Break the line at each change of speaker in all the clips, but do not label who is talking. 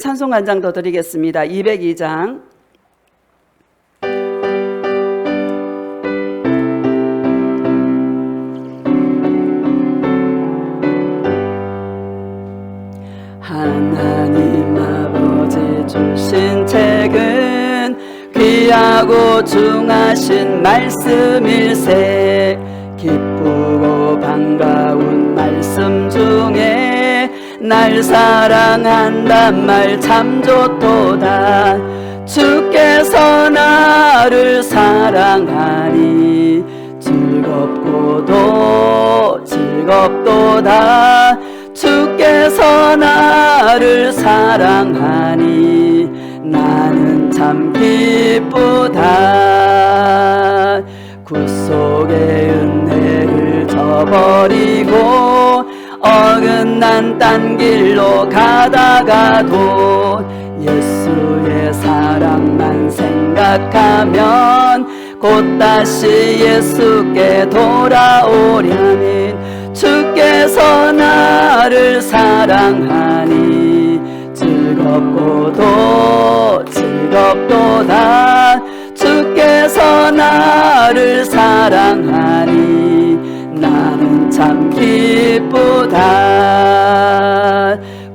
찬송 한 장 더 드리겠습니다. 202장. 하나님 아버지 주신 책은 귀하고 중하신 말씀일세. 기쁘고 반가운 말씀 중에 날 사랑한단 말 참 좋도다. 주께서 나를 사랑하니 즐겁고도 즐겁도다. 주께서 나를 사랑하니 나는 참 기쁘다. 구속의 은혜를 저버리고 어긋난 딴 길로 가다가도 예수의 사랑만 생각하면 곧 다시 예수께 돌아오려니 주께서 나를 사랑하니 즐겁고도 즐겁도다. 주께서 나를 사랑하니 나는 참 기쁘다.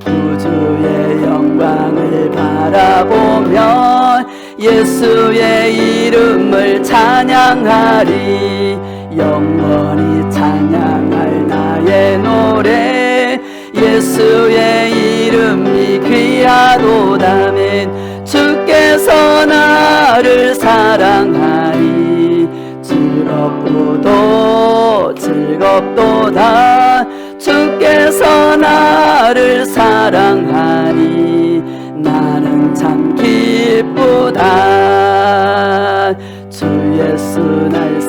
구주의 영광을 바라보며 예수의 이름을 찬양하리. 영원히 찬양할 나의 노래 예수의 이름이 귀하도다면 주께서 나를 사랑하니 즐겁고도 즐겁도다. 주께서 나를 사랑하니 나는 참 기쁘다. 주 예수 날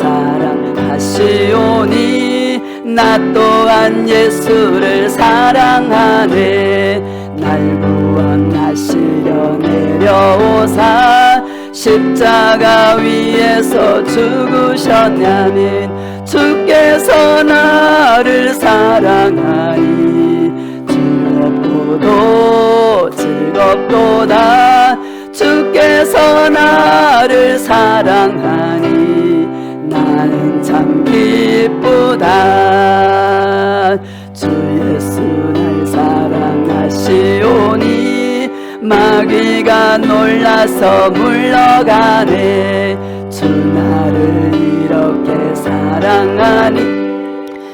사랑하시오니 나 또한 예수를 사랑하네. 날 구원하시려 내려오사 십자가 위에서 죽으셨냐면 주께서 나를 사랑하니 즐겁고도 즐겁도다. 주께서 나를 사랑하니 나는 참 기쁘다. 주 예수 날 사랑하시오니 마귀가 놀라서 물러가네. 주 나를 이렇게 사랑하니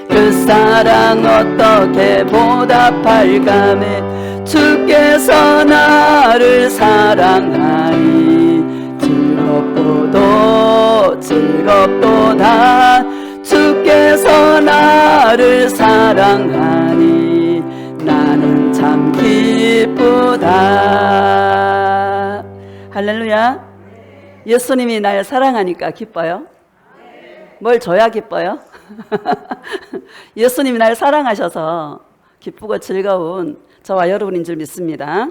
그 사랑 어떻게 보답할까매. 주께서 나를 사랑하니 즐겁고도 즐겁도다. 주께서 나를 사랑하니 나는 참 기쁘다. 할렐루야. 예수님이 날 사랑하니까 기뻐요? 뭘 줘야 기뻐요? 예수님이 날 사랑하셔서 기쁘고 즐거운 저와 여러분인 줄 믿습니다.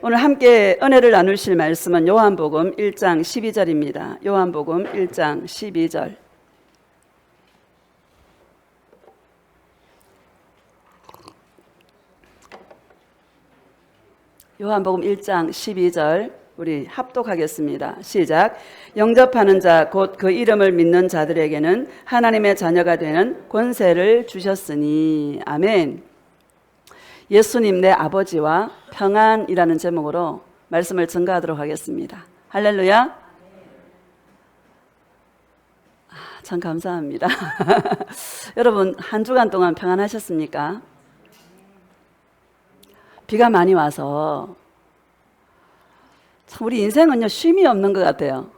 오늘 함께 은혜를 나누실 말씀은 요한복음 1장 12절입니다. 요한복음 1장 12절. 요한복음 1장 12절 우리 합독하겠습니다. 시작. 영접하는 자 곧 그 이름을 믿는 자들에게는 하나님의 자녀가 되는 권세를 주셨으니. 아멘. 예수님 내 아버지와 평안이라는 제목으로 말씀을 증거하도록 하겠습니다. 할렐루야. 참 감사합니다. 여러분 한 주간 동안 평안하셨습니까? 비가 많이 와서 참 우리 인생은요 쉼이 없는 것 같아요.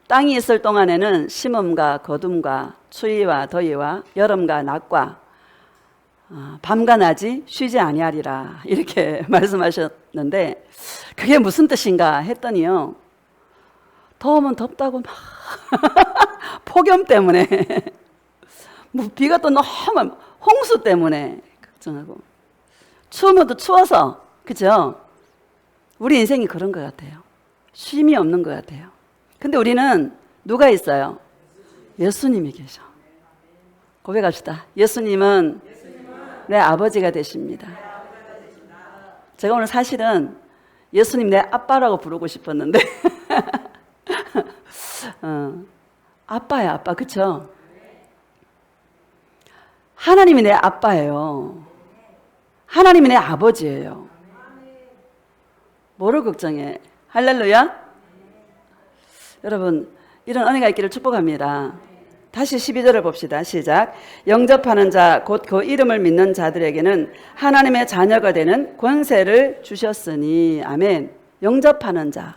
땅이 있을 동안에는 심음과 거둠과 추위와 더위와 여름과 낮과 밤과 낮이 쉬지 아니하리라 이렇게 말씀하셨는데 그게 무슨 뜻인가 했더니요 더우면 덥다고 막 폭염 때문에 뭐 비가 또 너무 홍수 때문에 걱정하고 추우면 또 추워서 그죠? 우리 인생이 그런 것 같아요. 쉼이 없는 것 같아요. 근데 우리는 누가 있어요? 예수님이 계셔. 고백합시다. 예수님은 내 아버지가 되십니다. 제가 오늘 사실은 예수님 내 아빠라고 부르고 싶었는데 아빠야, 아빠. 그쵸? 하나님이 내 아빠예요. 하나님이 내 아버지예요. 뭐를 걱정해? 할렐루야? 여러분, 이런 은혜가 있기를 축복합니다. 다시 12절을 봅시다. 시작. 영접하는 자, 곧 그 이름을 믿는 자들에게는 하나님의 자녀가 되는 권세를 주셨으니. 아멘. 영접하는 자.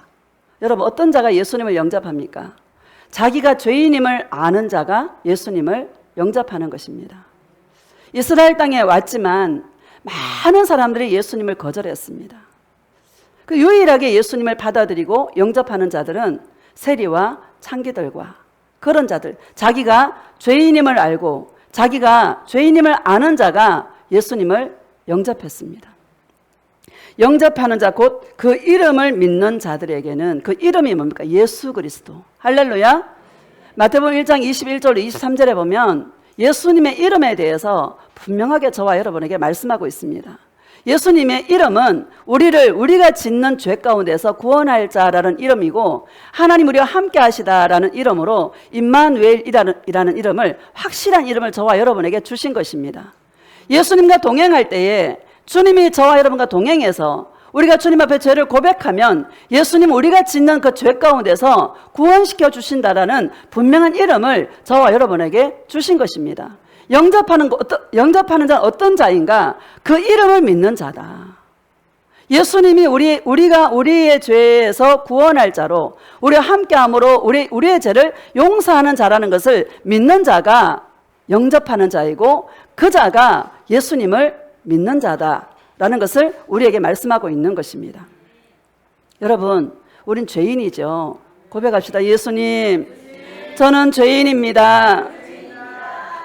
여러분, 어떤 자가 예수님을 영접합니까? 자기가 죄인임을 아는 자가 예수님을 영접하는 것입니다. 이스라엘 땅에 왔지만 많은 사람들이 예수님을 거절했습니다. 그 유일하게 예수님을 받아들이고 영접하는 자들은 세리와 창기들과 그런 자들, 자기가 죄인임을 알고 자기가 죄인임을 아는 자가 예수님을 영접했습니다. 영접하는 자, 곧 그 이름을 믿는 자들에게는, 그 이름이 뭡니까? 예수 그리스도. 할렐루야. 마태복음 1장 21절 23절에 보면 예수님의 이름에 대해서 분명하게 저와 여러분에게 말씀하고 있습니다. 예수님의 이름은 우리가 짓는 죄 가운데서 구원할 자라는 이름이고, 하나님 우리와 함께 하시다라는 이름으로 임마누엘이라는 이름을, 확실한 이름을 저와 여러분에게 주신 것입니다. 예수님과 동행할 때에 주님이 저와 여러분과 동행해서 우리가 주님 앞에 죄를 고백하면 예수님 우리가 짓는 그 죄 가운데서 구원시켜 주신다라는 분명한 이름을 저와 여러분에게 주신 것입니다. 영접하는 자는 어떤 자인가? 그 이름을 믿는 자다. 예수님이 우리의 죄에서 구원할 자로, 우리와 함께함으로 우리의 죄를 용서하는 자라는 것을 믿는 자가 영접하는 자이고, 그 자가 예수님을 믿는 자다라는 것을 우리에게 말씀하고 있는 것입니다. 여러분, 우린 죄인이죠. 고백합시다. 예수님, 저는 죄인입니다.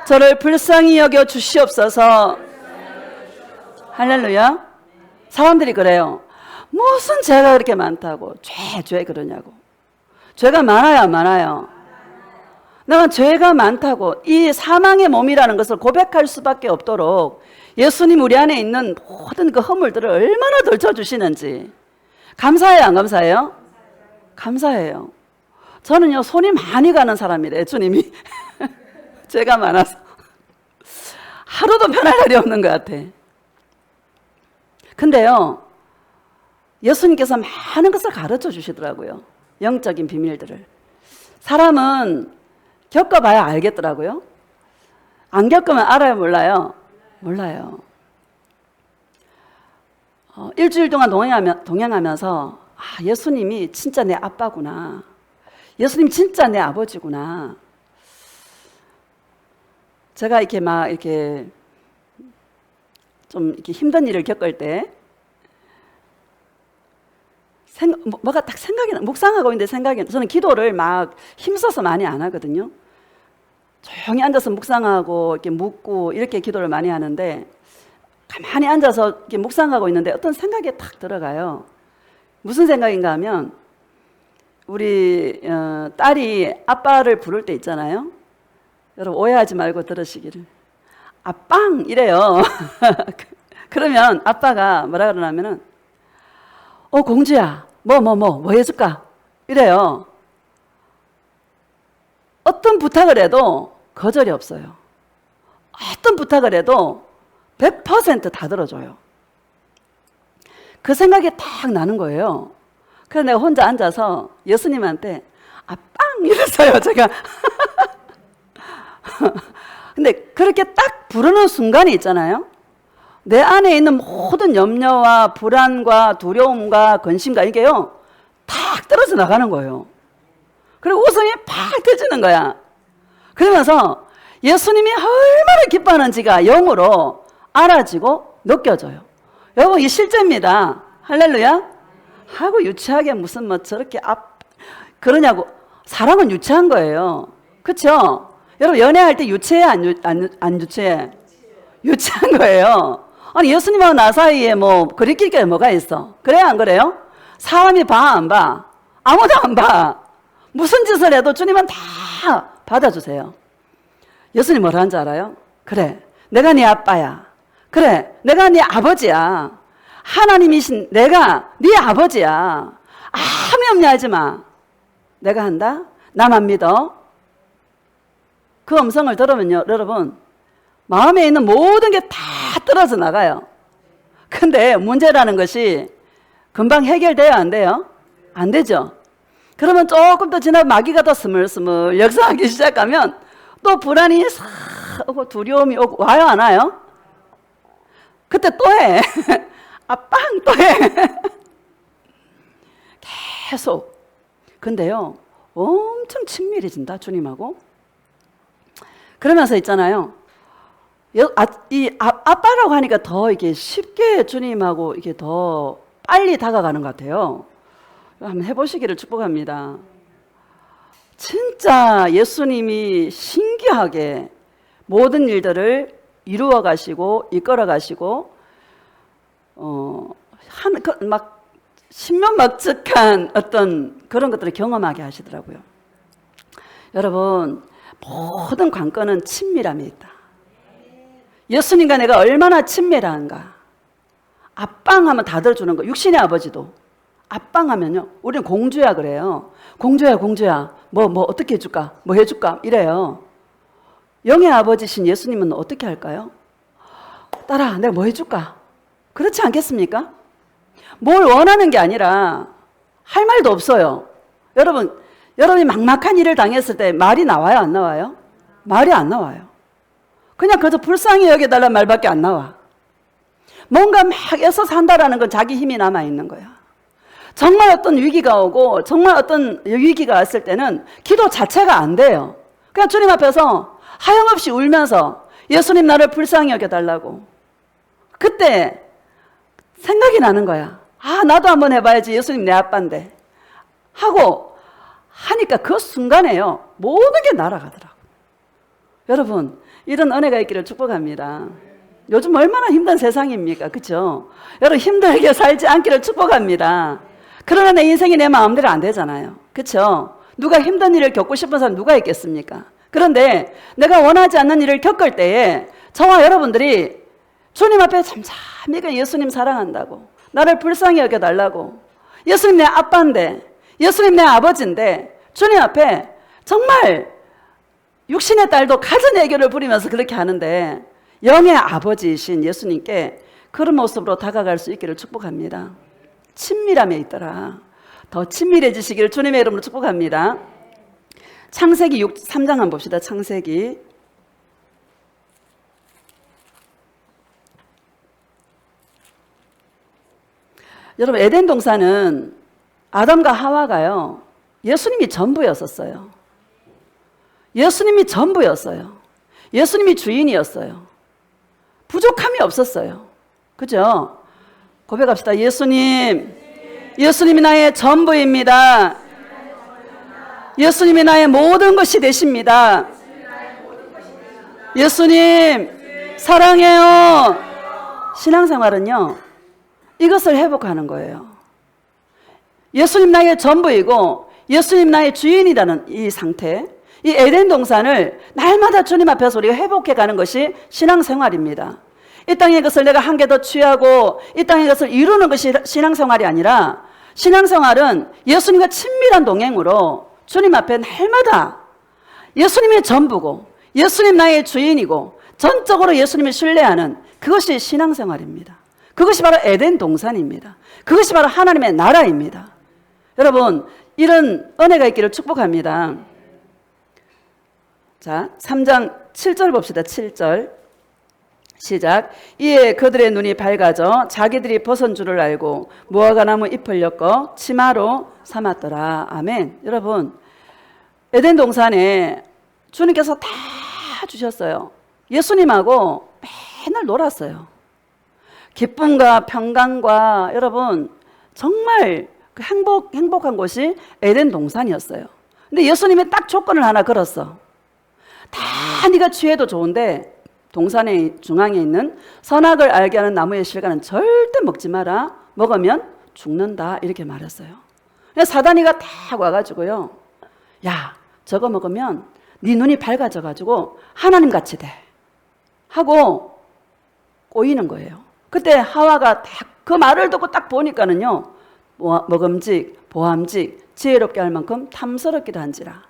저를 불쌍히 여겨 주시옵소서. 할렐루야. 사람들이 그래요. 무슨 죄가 그렇게 많다고. 죄 그러냐고. 죄가 많아요, 안 많아요? 내가 죄가 많다고 이 사망의 몸이라는 것을 고백할 수밖에 없도록 예수님 우리 안에 있는 모든 그 허물들을 얼마나 덜쳐주시는지. 감사해요, 안 감사해요? 감사해요. 저는요, 손이 많이 가는 사람이래요, 주님이. 죄가 많아서 하루도 편할 날이 없는 것 같아. 근데요, 예수님께서 많은 것을 가르쳐 주시더라고요. 영적인 비밀들을. 사람은 겪어봐야 알겠더라고요. 안 겪으면 알아요, 몰라요? 몰라요. 일주일 동안 동행하면서 예수님이 진짜 내 아빠구나. 예수님 진짜 내 아버지구나. 제가 이렇게 좀 이렇게 힘든 일을 겪을 때 뭐가 딱 생각이 나. 묵상하고 있는데 생각이 나. 저는 기도를 막 힘써서 많이 안 하거든요. 조용히 앉아서 묵상하고 이렇게 묻고 이렇게 기도를 많이 하는데, 가만히 앉아서 이렇게 묵상하고 있는데 어떤 생각이 탁 들어가요. 무슨 생각인가 하면, 우리 딸이 아빠를 부를 때 있잖아요. 여러분 오해하지 말고 들으시기를. 아빵 이래요. 그러면 아빠가 뭐라 그러냐면은, 공주야, 뭐 해줄까? 이래요. 어떤 부탁을 해도 거절이 없어요. 어떤 부탁을 해도 100% 다 들어줘요. 그 생각이 딱 나는 거예요. 그래서 내가 혼자 앉아서 예수님한테 빵 이랬어요, 제가. 근데 그렇게 딱 부르는 순간이 있잖아요. 내 안에 있는 모든 염려와 불안과 두려움과 근심과 이게요, 탁 떨어져 나가는 거예요. 그리고 웃음이 팍 터지는 거야. 그러면서 예수님이 얼마나 기뻐하는지가 영으로 알아지고 느껴져요. 여러분, 이 실제입니다. 할렐루야. 하고 유치하게 무슨 뭐 저렇게 그러냐고. 사랑은 유치한 거예요. 그렇죠? 여러분, 연애할 때 유치해, 안 유치해? 유치한 거예요. 아니, 예수님하고 나 사이에 뭐 그리낄 게 뭐가 있어? 그래요, 안 그래요? 사람이 봐, 안 봐? 아무도 안 봐. 무슨 짓을 해도 주님은 다 받아주세요. 예수님 뭐라 하는지 알아요? 그래, 내가 네 아빠야. 그래, 내가 네 아버지야. 하나님이신 내가 네 아버지야. 아무 염려하지 마. 내가 한다. 나만 믿어. 그 음성을 들으면요, 여러분, 마음에 있는 모든 게 다 떨어져 나가요. 근데 문제라는 것이 금방 해결돼요, 안 돼요? 안 되죠. 그러면 조금 더 지나면 마귀가 더 스물스물 역사하기 시작하면 또 불안이 싹 오고 두려움이 오고 와요, 안 와요? 그때 또 해. 빵 또 해. 계속. 근데요, 엄청 친밀해진다, 주님하고. 그러면서 있잖아요. 아빠라고 하니까 더 이게 쉽게 주님하고 이게 더 빨리 다가가는 것 같아요. 한번 해보시기를 축복합니다. 진짜 예수님이 신기하게 모든 일들을 이루어 가시고 이끌어 가시고 막 신명막측한 어떤 그런 것들을 경험하게 하시더라고요. 여러분, 모든 관건은 친밀함에 있다. 예수님과 내가 얼마나 친밀한가. 앞방하면 다 들어주는 거. 육신의 아버지도 앞방하면요, 우리는 공주야 그래요. 공주야 뭐 어떻게 해줄까, 뭐 해줄까 이래요. 영의 아버지신 예수님은 어떻게 할까요? 딸아, 내가 뭐 해줄까? 그렇지 않겠습니까? 뭘 원하는 게 아니라 할 말도 없어요. 여러분이 막막한 일을 당했을 때 말이 나와요, 안 나와요? 말이 안 나와요. 그냥 그저 불쌍히 여겨달라는 말밖에 안 나와. 뭔가 막 애써 산다라는 건 자기 힘이 남아있는 거야. 정말 어떤 위기가 오고 정말 어떤 위기가 왔을 때는 기도 자체가 안 돼요. 그냥 주님 앞에서 하염없이 울면서 예수님 나를 불쌍히 여겨달라고. 그때 생각이 나는 거야. 아, 나도 한번 해봐야지. 예수님 내 아빠인데. 하고 하니까 그 순간에요, 모든 게 날아가더라고. 여러분, 이런 은혜가 있기를 축복합니다. 요즘 얼마나 힘든 세상입니까? 그렇죠? 여러분, 힘들게 살지 않기를 축복합니다. 그러나 내 인생이 내 마음대로 안 되잖아요. 그렇죠? 누가 힘든 일을 겪고 싶은 사람 누가 있겠습니까? 그런데 내가 원하지 않는 일을 겪을 때에 저와 여러분들이 주님 앞에 잠잠히 예수님 사랑한다고, 나를 불쌍히 여겨달라고, 예수님 내 아빠인데, 예수님 내 아버지인데, 주님 앞에 정말 육신의 딸도 갖은 애교를 부리면서 그렇게 하는데 영의 아버지이신 예수님께 그런 모습으로 다가갈 수 있기를 축복합니다. 친밀함에 있더라. 더 친밀해지시기를 주님의 이름으로 축복합니다. 창세기 3장 한번 봅시다. 창세기. 여러분, 에덴 동산은 아담과 하와가요, 예수님이 전부였었어요. 예수님이 전부였어요. 예수님이 주인이었어요. 부족함이 없었어요. 그죠? 고백합시다. 예수님이 나의 전부입니다. 예수님이 나의 모든 것이 되십니다. 예수님 사랑해요. 신앙생활은요, 이것을 회복하는 거예요. 예수님 나의 전부이고 예수님 나의 주인이라는 이 상태, 이 에덴 동산을 날마다 주님 앞에서 우리가 회복해 가는 것이 신앙생활입니다. 이 땅의 것을 내가 한 개 더 취하고 이 땅의 것을 이루는 것이 신앙생활이 아니라, 신앙생활은 예수님과 친밀한 동행으로 주님 앞에 날마다 예수님의 전부고 예수님 나의 주인이고 전적으로 예수님을 신뢰하는 그것이 신앙생활입니다. 그것이 바로 에덴 동산입니다. 그것이 바로 하나님의 나라입니다. 여러분, 이런 은혜가 있기를 축복합니다. 자, 3장 7절 봅시다. 7절 시작. 이에 그들의 눈이 밝아져 자기들이 벗은 줄을 알고 무화과나무 잎을 엮어 치마로 삼았더라. 아멘. 여러분, 에덴 동산에 주님께서 다 주셨어요. 예수님하고 맨날 놀았어요. 기쁨과 평강과, 여러분, 정말 행복한 곳이 에덴 동산이었어요. 근데 예수님이 딱 조건을 하나 걸었어. 다 네가 취해도 좋은데 동산의 중앙에 있는 선악을 알게 하는 나무의 실과는 절대 먹지 마라. 먹으면 죽는다. 이렇게 말했어요. 사단이가 딱 와가지고요, 야, 저거 먹으면 네 눈이 밝아져가지고 하나님같이 돼 하고 꼬이는 거예요. 그때 하와가 딱 그 말을 듣고 딱 보니까는요, 먹음직, 보함직, 지혜롭게 할 만큼 탐스럽기도 한지라.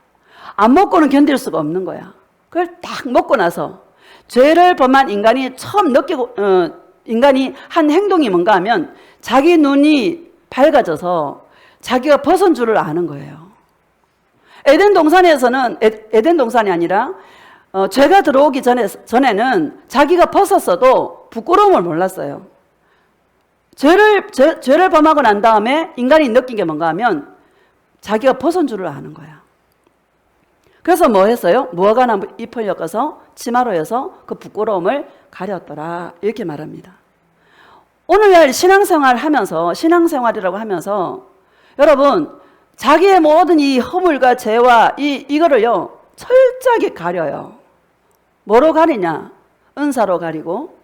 안 먹고는 견딜 수가 없는 거야. 그걸 딱 먹고 나서 죄를 범한 인간이 처음 인간이 한 행동이 뭔가 하면 자기 눈이 밝아져서 자기가 벗은 줄을 아는 거예요. 에덴 동산이 아니라 죄가 들어오기 전에는 자기가 벗었어도 부끄러움을 몰랐어요. 죄를 범하고 난 다음에 인간이 느낀 게 뭔가 하면 자기가 벗은 줄을 아는 거야. 그래서 뭐 했어요? 무화과나무 잎을 엮어서 치마로 해서 그 부끄러움을 가렸더라. 이렇게 말합니다. 오늘날 신앙생활이라고 하면서 여러분, 자기의 모든 이 허물과 죄와 이거를요, 철저하게 가려요. 뭐로 가리냐? 은사로 가리고,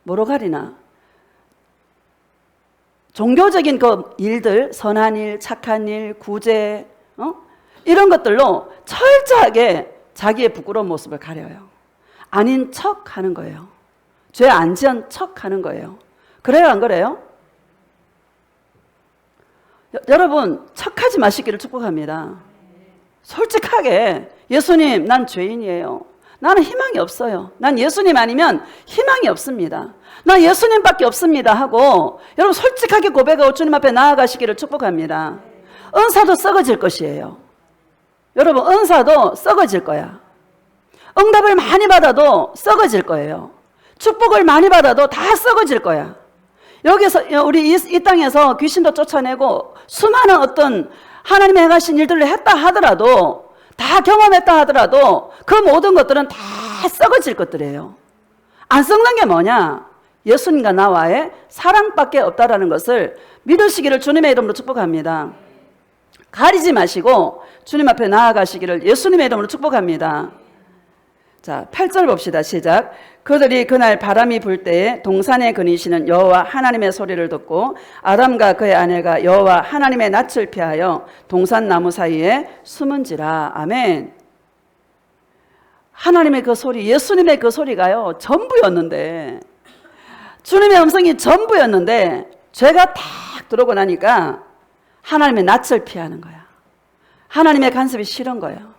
뭐로 가리나? 종교적인 그 일들, 선한 일, 착한 일, 구제, 이런 것들로 철저하게 자기의 부끄러운 모습을 가려요. 아닌 척 하는 거예요. 죄 안 지은 척 하는 거예요. 그래요, 안 그래요? 여러분, 척하지 마시기를 축복합니다. 솔직하게, 예수님, 난 죄인이에요. 나는 희망이 없어요. 난 예수님 아니면 희망이 없습니다. 난 예수님밖에 없습니다 하고 여러분 솔직하게 고백하고 주님 앞에 나아가시기를 축복합니다. 은사도 썩어질 것이에요. 여러분, 은사도 썩어질 거야. 응답을 많이 받아도 썩어질 거예요. 축복을 많이 받아도 다 썩어질 거야. 여기서 우리 이 땅에서 귀신도 쫓아내고 수많은 어떤 하나님이 행하신 일들을 했다 하더라도, 다 경험했다 하더라도 그 모든 것들은 다 썩어질 것들이에요. 안 썩는 게 뭐냐? 예수님과 나와의 사랑밖에 없다라는 것을 믿으시기를 주님의 이름으로 축복합니다. 가리지 마시고 주님 앞에 나아가시기를 예수님의 이름으로 축복합니다. 자, 8절 봅시다. 시작. 그들이 그날 바람이 불 때에 동산에 거니시는 여호와 하나님의 소리를 듣고 아담과 그의 아내가 여호와 하나님의 낯을 피하여 동산 나무 사이에 숨은지라. 아멘. 하나님의 그 소리, 예수님의 그 소리가요, 전부였는데, 주님의 음성이 전부였는데 죄가 탁 들어오고 나니까 하나님의 낯을 피하는 거야. 하나님의 간섭이 싫은 거예요.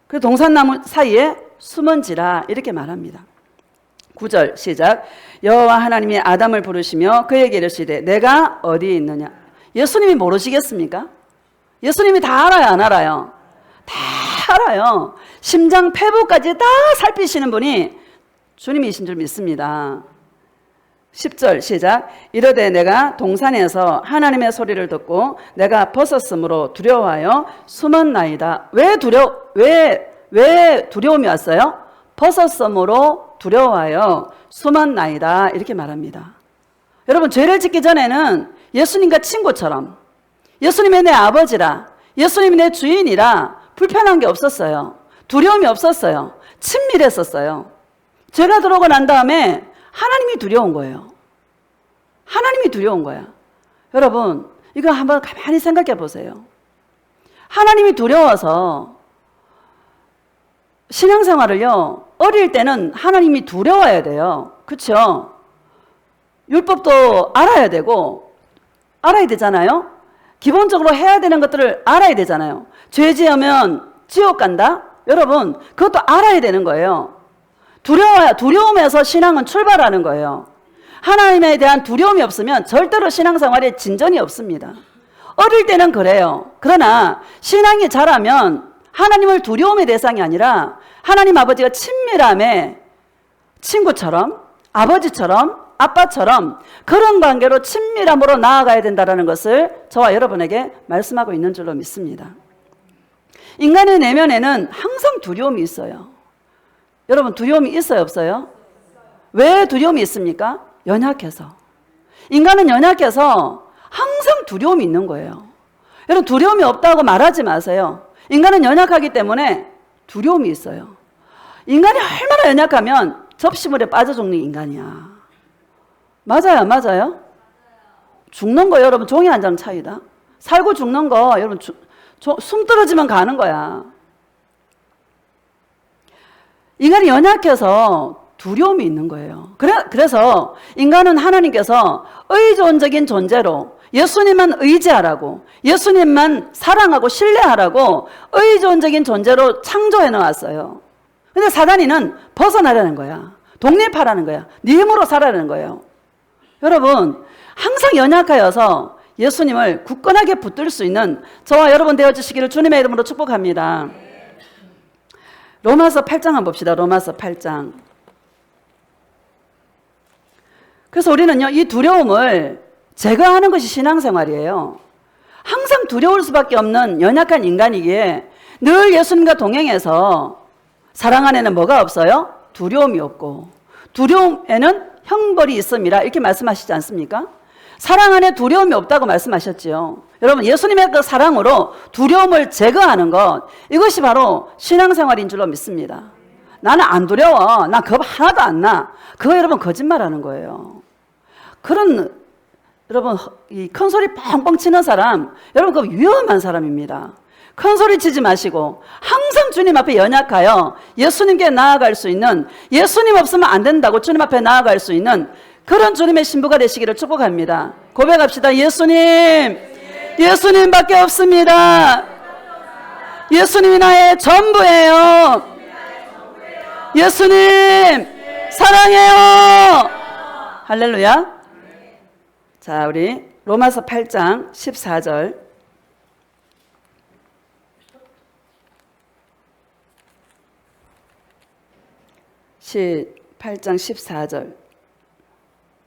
그 동산나무 사이에 숨은지라 이렇게 말합니다. 9절 시작. 여호와 하나님이 아담을 부르시며 그에게 이르시되 내가 어디에 있느냐. 예수님이 모르시겠습니까? 예수님이 다 알아요, 안 알아요? 다 알아요. 심장 폐부까지 다 살피시는 분이 주님이신 줄 믿습니다. 10절 시작. 이르되 내가 동산에서 하나님의 소리를 듣고 내가 벗었으므로 두려워하여 숨었나이다. 왜 두려움이 왔어요? 벗었으므로 두려워하여 숨었나이다. 이렇게 말합니다. 여러분, 죄를 짓기 전에는 예수님과 친구처럼, 예수님이 내 아버지라, 예수님이 내 주인이라 불편한 게 없었어요. 두려움이 없었어요. 친밀했었어요. 죄가 들어오고 난 다음에 하나님이 두려운 거예요. 하나님이 두려운 거야. 여러분, 이거 한번 가만히 생각해 보세요. 하나님이 두려워서 신앙생활을요, 어릴 때는 하나님이 두려워야 돼요. 그렇죠? 율법도 알아야 되고 알아야 되잖아요. 기본적으로 해야 되는 것들을 알아야 되잖아요. 죄 지으면 지옥 간다? 여러분, 그것도 알아야 되는 거예요. 두려움에서 신앙은 출발하는 거예요. 하나님에 대한 두려움이 없으면 절대로 신앙생활에 진전이 없습니다. 어릴 때는 그래요. 그러나 신앙이 자라면 하나님을 두려움의 대상이 아니라 하나님 아버지가 친밀함에 친구처럼, 아버지처럼, 아빠처럼 그런 관계로 친밀함으로 나아가야 된다는 것을 저와 여러분에게 말씀하고 있는 줄로 믿습니다. 인간의 내면에는 항상 두려움이 있어요. 여러분, 두려움이 있어요, 없어요? 왜 두려움이 있습니까? 연약해서. 인간은 연약해서 항상 두려움이 있는 거예요. 여러분, 두려움이 없다고 말하지 마세요. 인간은 연약하기 때문에 두려움이 있어요. 인간이 얼마나 연약하면 접시물에 빠져 죽는 인간이야. 맞아요, 안 맞아요? 죽는 거 여러분 종이 한 장 차이다. 살고 죽는 거 여러분 숨 떨어지면 가는 거야. 인간이 연약해서 두려움이 있는 거예요. 그래서 인간은 하나님께서 의존적인 존재로 예수님만 의지하라고, 예수님만 사랑하고 신뢰하라고 의존적인 존재로 창조해 놓았어요. 근데 사단이는 벗어나려는 거야. 독립하라는 거야. 네 힘으로 살아라는 거예요. 여러분, 항상 연약하여서 예수님을 굳건하게 붙들 수 있는 저와 여러분 되어주시기를 주님의 이름으로 축복합니다. 로마서 8장 한번 봅시다. 로마서 8장. 그래서 우리는요, 이 두려움을 제거하는 것이 신앙생활이에요. 항상 두려울 수밖에 없는 연약한 인간이기에 늘 예수님과 동행해서 사랑 안에는 뭐가 없어요? 두려움이 없고, 두려움에는 형벌이 있음이라 이렇게 말씀하시지 않습니까? 사랑 안에 두려움이 없다고 말씀하셨지요. 여러분, 예수님의 그 사랑으로 두려움을 제거하는 것, 이것이 바로 신앙생활인 줄로 믿습니다. 나는 안 두려워. 나 겁 하나도 안 나. 그거 여러분 거짓말하는 거예요. 그런 여러분, 이 큰 소리 뻥뻥 치는 사람, 여러분 그 위험한 사람입니다. 큰 소리 치지 마시고 항상 주님 앞에 연약하여 예수님께 나아갈 수 있는, 예수님 없으면 안 된다고 주님 앞에 나아갈 수 있는 그런 주님의 신부가 되시기를 축복합니다. 고백합시다. 예수님, 예수님밖에 없습니다. 예수님이 나의 전부예요. 예수님 사랑해요. 할렐루야. 자, 우리 로마서 8장 14절. 시 8장 14절.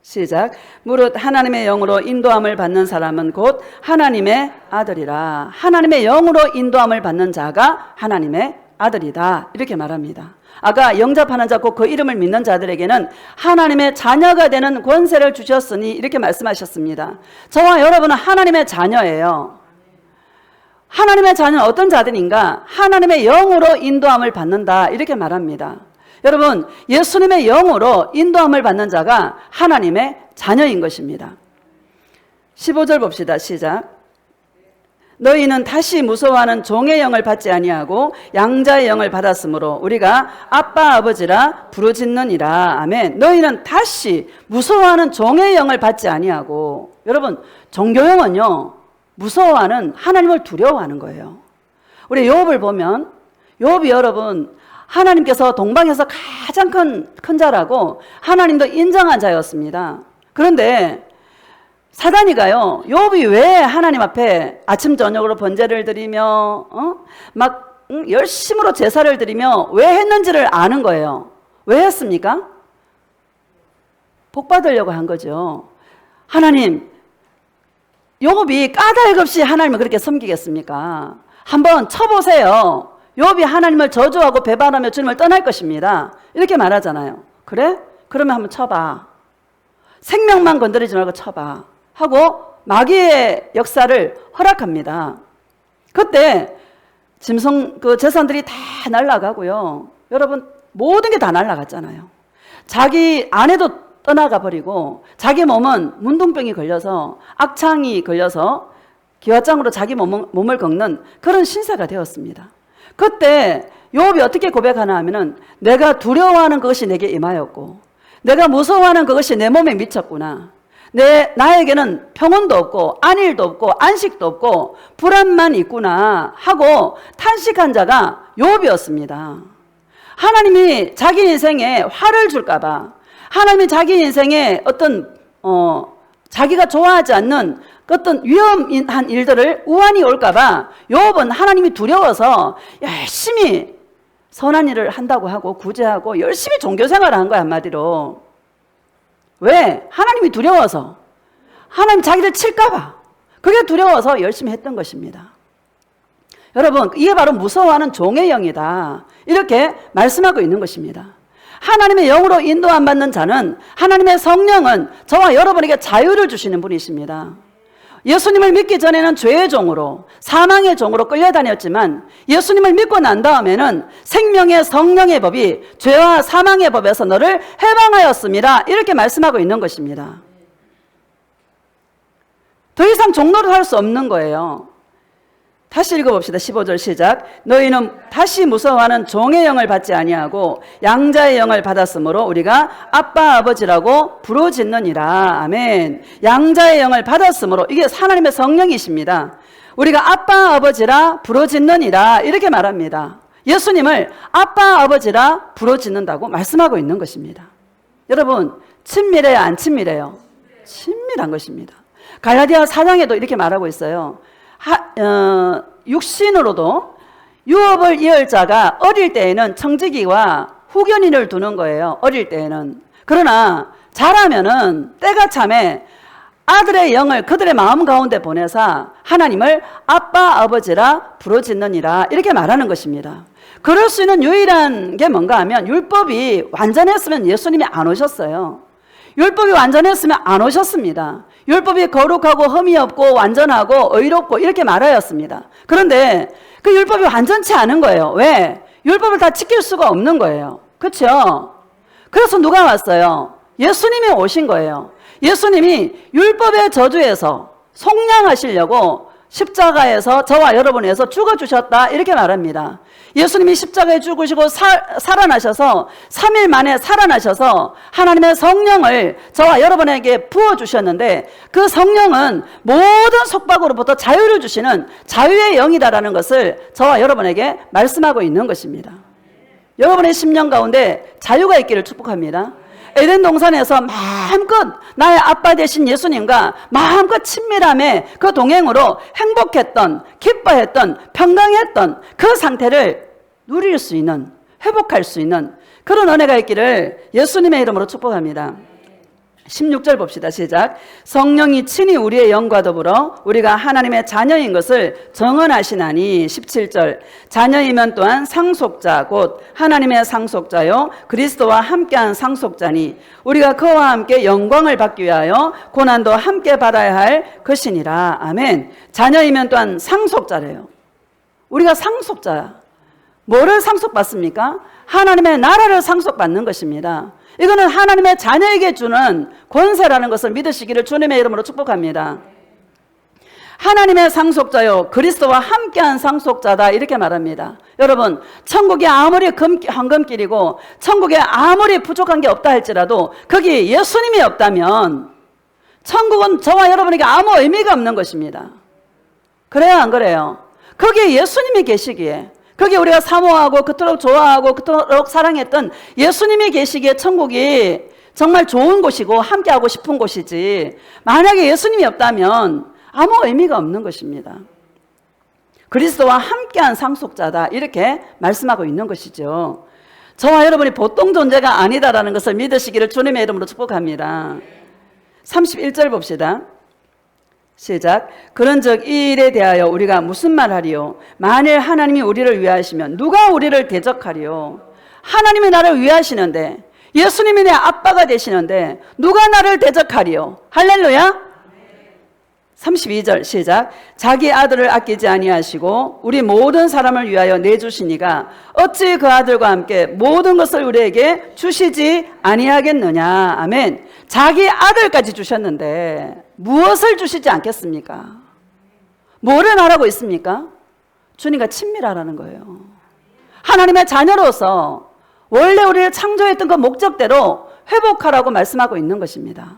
시작. 무릇 하나님의 영으로 인도함을 받는 사람은 곧 하나님의 아들이라. 하나님의 영으로 인도함을 받는 자가 하나님의 아들이다. 이렇게 말합니다. 아까 영접하는 자 곧 그 이름을 믿는 자들에게는 하나님의 자녀가 되는 권세를 주셨으니 이렇게 말씀하셨습니다. 저와 여러분은 하나님의 자녀예요. 하나님의 자녀는 어떤 자들인가? 하나님의 영으로 인도함을 받는다. 이렇게 말합니다. 여러분, 예수님의 영으로 인도함을 받는 자가 하나님의 자녀인 것입니다. 15절 봅시다. 시작. 너희는 다시 무서워하는 종의 영을 받지 아니하고 양자의 영을 받았으므로 우리가 아빠 아버지라 부르짖느니라. 아멘. 너희는 다시 무서워하는 종의 영을 받지 아니하고, 여러분 종교영은요, 무서워하는, 하나님을 두려워하는 거예요. 우리 욥을 보면 욥이 여러분 하나님께서 동방에서 가장 큰 자라고 하나님도 인정한 자였습니다. 그런데 사단이가요, 욥이 왜 하나님 앞에 아침 저녁으로 번제를 드리며 열심으로 제사를 드리며 왜 했는지를 아는 거예요. 왜 했습니까? 복 받으려고 한 거죠. 하나님, 욥이 까닭 없이 하나님을 그렇게 섬기겠습니까? 한번 쳐보세요. 욥이 하나님을 저주하고 배반하며 주님을 떠날 것입니다. 이렇게 말하잖아요. 그래? 그러면 한번 쳐봐. 생명만 건드리지 말고 쳐봐. 하고 마귀의 역사를 허락합니다. 그때 짐승 그 재산들이 다 날아가고요. 여러분 모든 게 다 날아갔잖아요. 자기 아내도 떠나가 버리고 자기 몸은 문둥병이 걸려서 악창이 걸려서 기와장으로 자기 몸을 긁는 그런 신세가 되었습니다. 그때 욥이 어떻게 고백하나 하면은 내가 두려워하는 그것이 내게 임하였고 내가 무서워하는 그것이 내 몸에 미쳤구나. 나에게는 평온도 없고 안일도 없고 안식도 없고 불안만 있구나 하고 탄식한 자가 욥이었습니다. 하나님이 자기 인생에 화를 줄까 봐, 하나님이 자기 인생에 어떤 자기가 좋아하지 않는 어떤 위험한 일들을 우환이 올까 봐 욥은 하나님이 두려워서 열심히 선한 일을 한다고 하고 구제하고 열심히 종교생활을 한 거야, 한마디로. 왜? 하나님이 두려워서. 하나님 자기를 칠까 봐. 그게 두려워서 열심히 했던 것입니다. 여러분, 이게 바로 무서워하는 종의 영이다. 이렇게 말씀하고 있는 것입니다. 하나님의 영으로 인도 안 받는 자는, 하나님의 성령은 저와 여러분에게 자유를 주시는 분이십니다. 예수님을 믿기 전에는 죄의 종으로, 사망의 종으로 끌려다녔지만 예수님을 믿고 난 다음에는 생명의 성령의 법이 죄와 사망의 법에서 너를 해방하였습니다. 이렇게 말씀하고 있는 것입니다. 더 이상 종노릇 할 수 없는 거예요. 다시 읽어봅시다. 15절 시작. 너희는 다시 무서워하는 종의 영을 받지 아니하고 양자의 영을 받았으므로 우리가 아빠 아버지라고 부르짖느니라. 아멘. 양자의 영을 받았으므로, 이게 하나님의 성령이십니다. 우리가 아빠 아버지라 부르짖느니라 이렇게 말합니다. 예수님을 아빠 아버지라 부르짖는다고 말씀하고 있는 것입니다. 여러분, 친밀해요, 안 친밀해요? 친밀한 것입니다. 갈라디아 4장에도 이렇게 말하고 있어요. 육신으로도 유업을 이을 자가 어릴 때에는 청지기와 후견인을 두는 거예요. 어릴 때에는. 그러나 자라면은 때가 참에 아들의 영을 그들의 마음 가운데 보내사 하나님을 아빠 아버지라 부르짖느니라 이렇게 말하는 것입니다. 그럴 수 있는 유일한 게 뭔가 하면, 율법이 완전했으면 예수님이 안 오셨어요. 율법이 완전했으면 안 오셨습니다. 율법이 거룩하고 흠이 없고 완전하고 의롭고 이렇게 말하였습니다. 그런데 그 율법이 완전치 않은 거예요. 왜? 율법을 다 지킬 수가 없는 거예요. 그렇죠? 그래서 누가 왔어요? 예수님이 오신 거예요. 예수님이 율법의 저주에서 속량하시려고 십자가에서 저와 여러분을 위해서 죽어주셨다 이렇게 말합니다. 예수님이 십자가에 죽으시고 살아나셔서 3일 만에 살아나셔서 하나님의 성령을 저와 여러분에게 부어주셨는데, 그 성령은 모든 속박으로부터 자유를 주시는 자유의 영이다라는 것을 저와 여러분에게 말씀하고 있는 것입니다. 여러분의 심령 가운데 자유가 있기를 축복합니다. 에덴 동산에서 마음껏 나의 아빠 되신 예수님과 마음껏 친밀함에 그 동행으로 행복했던, 기뻐했던, 평강했던 그 상태를 누릴 수 있는, 회복할 수 있는 그런 은혜가 있기를 예수님의 이름으로 축복합니다. 16절 봅시다. 시작. 성령이 친히 우리의 영과 더불어 우리가 하나님의 자녀인 것을 정언하시나니. 17절. 자녀이면 또한 상속자 곧 하나님의 상속자요 그리스도와 함께한 상속자니 우리가 그와 함께 영광을 받기 위하여 고난도 함께 받아야 할 것이니라. 아멘. 자녀이면 또한 상속자래요. 우리가 상속자야. 뭐를 상속받습니까? 하나님의 나라를 상속받는 것입니다. 이거는 하나님의 자녀에게 주는 권세라는 것을 믿으시기를 주님의 이름으로 축복합니다. 하나님의 상속자요 그리스도와 함께한 상속자다 이렇게 말합니다. 여러분, 천국이 아무리 황금길이고 천국에 아무리 부족한 게 없다 할지라도 거기 예수님이 없다면 천국은 저와 여러분에게 아무 의미가 없는 것입니다. 그래요, 안 그래요? 거기에 예수님이 계시기에, 거기 우리가 사모하고 그토록 좋아하고 그토록 사랑했던 예수님이 계시기에 천국이 정말 좋은 곳이고 함께하고 싶은 곳이지, 만약에 예수님이 없다면 아무 의미가 없는 것입니다. 그리스도와 함께한 상속자다 이렇게 말씀하고 있는 것이죠. 저와 여러분이 보통 존재가 아니다라는 것을 믿으시기를 주님의 이름으로 축복합니다. 31절 봅시다. 시작. 그런즉 이 일에 대하여 우리가 무슨 말하리요? 만일 하나님이 우리를 위하시면 누가 우리를 대적하리요? 하나님이 나를 위하시는데, 예수님이 내 아빠가 되시는데 누가 나를 대적하리요? 할렐루야. 32절 시작. 자기 아들을 아끼지 아니하시고 우리 모든 사람을 위하여 내주시니가 어찌 그 아들과 함께 모든 것을 우리에게 주시지 아니하겠느냐. 아멘. 자기 아들까지 주셨는데 무엇을 주시지 않겠습니까? 뭐를 말하고 있습니까? 주님과 친밀하라는 거예요. 하나님의 자녀로서 원래 우리를 창조했던 그 목적대로 회복하라고 말씀하고 있는 것입니다.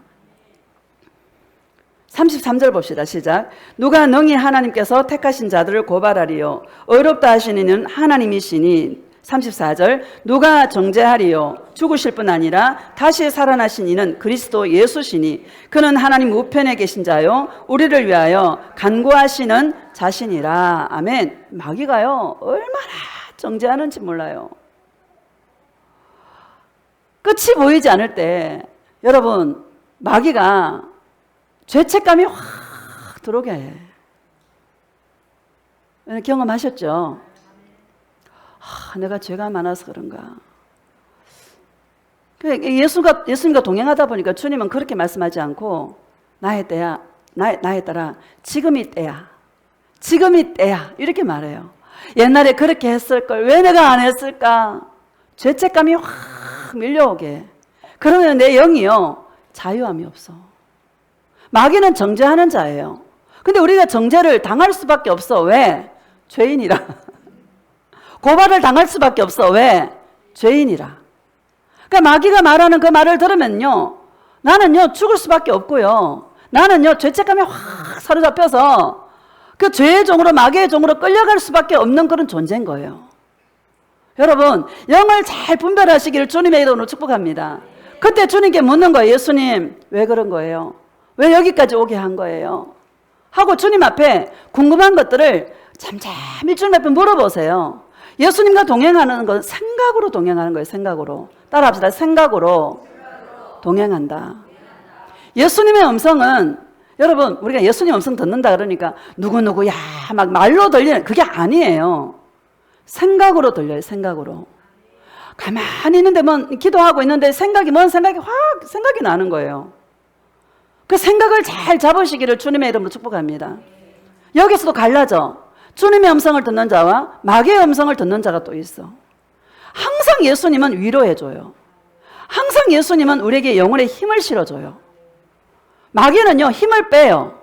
33절 봅시다. 시작. 누가 능히 하나님께서 택하신 자들을 고발하리요? 의롭다 하시는 이는 하나님이시니. 34절. 누가 정죄하리요? 죽으실 뿐 아니라 다시 살아나신 이는 그리스도 예수시니 그는 하나님 우편에 계신 자요 우리를 위하여 간구하시는 자신이라. 아멘. 마귀가요 얼마나 정죄하는지 몰라요. 끝이 보이지 않을 때 여러분, 마귀가 죄책감이 확 들어오게 해. 경험하셨죠? 내가 죄가 많아서 그런가. 예수님과 동행하다 보니까 주님은 그렇게 말씀하지 않고 나의 때야, 나의 딸아, 지금이 때야. 지금이 때야. 이렇게 말해요. 옛날에 그렇게 했을걸. 왜 내가 안 했을까? 죄책감이 확 밀려오게. 그러면 내 영이요, 자유함이 없어. 마귀는 정죄하는 자예요. 근데 우리가 정죄를 당할 수밖에 없어. 왜? 죄인이라. 고발을 당할 수밖에 없어. 왜? 죄인이라. 그러니까 마귀가 말하는 그 말을 들으면요, 나는요 죽을 수밖에 없고요, 나는요 죄책감에 확 사로잡혀서 그 죄의 종으로, 마귀의 종으로 끌려갈 수밖에 없는 그런 존재인 거예요. 여러분, 영을 잘 분별하시기를 주님의 이름으로 축복합니다. 그때 주님께 묻는 거예요. 예수님, 왜 그런 거예요? 왜 여기까지 오게 한 거예요? 하고 주님 앞에 궁금한 것들을 잠잠히 주님 앞에 물어보세요. 예수님과 동행하는 건 생각으로 동행하는 거예요. 생각으로. 따라합시다. 생각으로 동행한다. 예수님의 음성은, 여러분, 우리가 예수님 음성 듣는다 그러니까 누구누구야 막 말로 들리는, 그게 아니에요. 생각으로 들려요. 생각으로. 가만히 있는데 기도하고 있는데 뭔 생각이 확 생각이 나는 거예요. 그 생각을 잘 잡으시기를 주님의 이름으로 축복합니다. 여기서도 갈라져. 주님의 음성을 듣는 자와 마귀의 음성을 듣는 자가 또 있어. 항상 예수님은 위로해줘요. 항상 예수님은 우리에게 영혼의 힘을 실어줘요. 마귀는요, 힘을 빼요.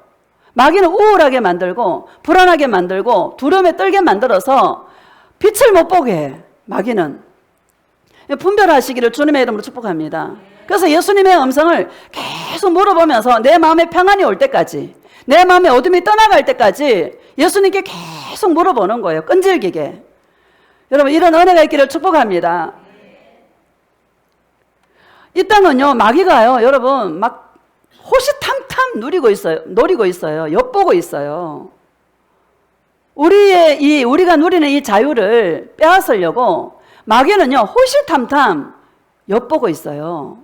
마귀는 우울하게 만들고 불안하게 만들고 두려움에 떨게 만들어서 빛을 못 보게 해. 마귀는. 분별하시기를 주님의 이름으로 축복합니다. 그래서 예수님의 음성을 계속 물어보면서 내 마음에 평안이 올 때까지, 내 마음에 어둠이 떠나갈 때까지 예수님께 계속 물어보는 거예요. 끈질기게. 여러분, 이런 은혜가 있기를 축복합니다. 이 땅은요, 마귀가요, 여러분, 막 호시탐탐 노리고 있어요. 엿보고 있어요. 우리가 누리는 이 자유를 빼앗으려고 마귀는요, 호시탐탐 엿보고 있어요.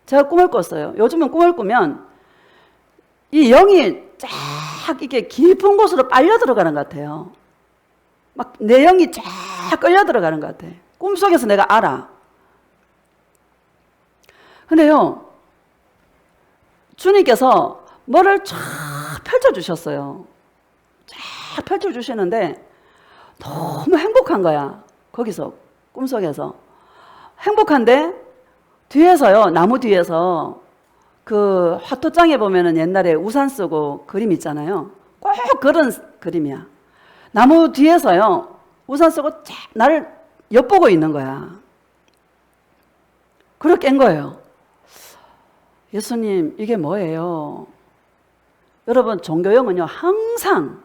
제가 꿈을 꿨어요. 요즘은 꿈을 꾸면 이 영이 쫙 이렇게 깊은 곳으로 빨려 들어가는 것 같아요. 막 내 영이 쫙 끌려 들어가는 것 같아. 꿈속에서 내가 알아. 근데요, 주님께서 뭐를 쫙 펼쳐주셨어요. 쫙 펼쳐주시는데 너무 행복한 거야. 거기서, 꿈속에서. 행복한데 뒤에서요, 나무 뒤에서 그 화토장에 보면은 옛날에 우산 쓰고 그림 있잖아요. 꼭 그런 그림이야. 나무 뒤에서요, 우산 쓰고 쫙 나를 엿보고 있는 거야. 그렇게 깬 거예요. 예수님, 이게 뭐예요? 여러분, 종교형은요, 항상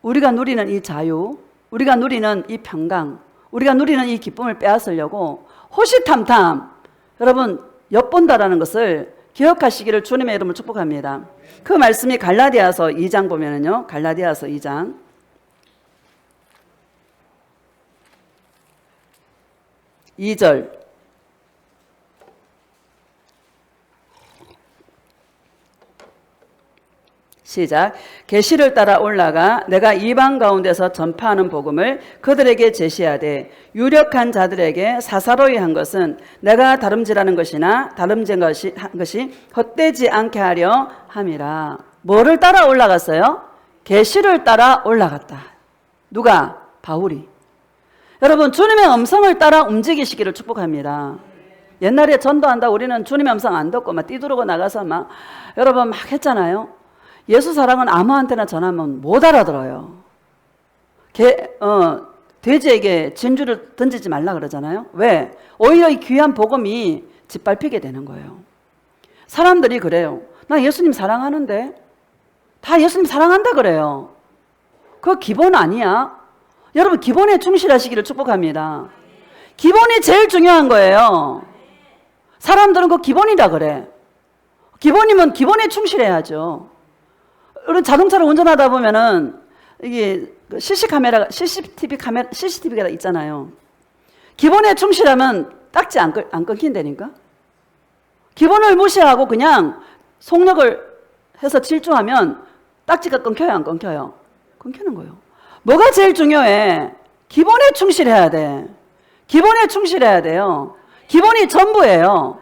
우리가 누리는 이 자유, 우리가 누리는 이 평강, 우리가 누리는 이 기쁨을 빼앗으려고 호시탐탐, 여러분, 엿본다라는 것을 기억하시기를 주님의 이름으로 축복합니다. 그 말씀이 갈라디아서 2장 보면은요, 갈라디아서 2장 2절. 시작. 계시를 따라 올라가 내가 이방 가운데서 전파하는 복음을 그들에게 제시하되 유력한 자들에게 사사로이 한 것은 내가 다름질하는 것이나 다름진 것이 헛되지 않게 하려 함이라. 뭐를 따라 올라갔어요? 계시를 따라 올라갔다. 누가? 바울이. 여러분, 주님의 음성을 따라 움직이시기를 축복합니다. 옛날에 전도한다 우리는 주님의 음성 안 듣고 막 뛰두르고 나가서 막 여러분 막 했잖아요. 예수 사랑은 아무한테나 전하면 못 알아들어요. 돼지에게 진주를 던지지 말라 그러잖아요. 왜? 오히려 이 귀한 복음이 짓밟히게 되는 거예요. 사람들이 그래요. 나 예수님 사랑하는데. 다 예수님 사랑한다 그래요. 그거 기본 아니야. 여러분, 기본에 충실하시기를 축복합니다. 기본이 제일 중요한 거예요. 사람들은 그거 기본이라 그래. 기본이면 기본에 충실해야죠. 우리 자동차를 운전하다 보면은 이게 CCTV가 있잖아요. 기본에 충실하면 딱지 안 끊긴다니까. 기본을 무시하고 그냥 속력을 해서 질주하면 딱지가 끊겨요, 안 끊겨요? 끊기는 거예요. 뭐가 제일 중요해? 기본에 충실해야 돼. 기본에 충실해야 돼요. 기본이 전부예요.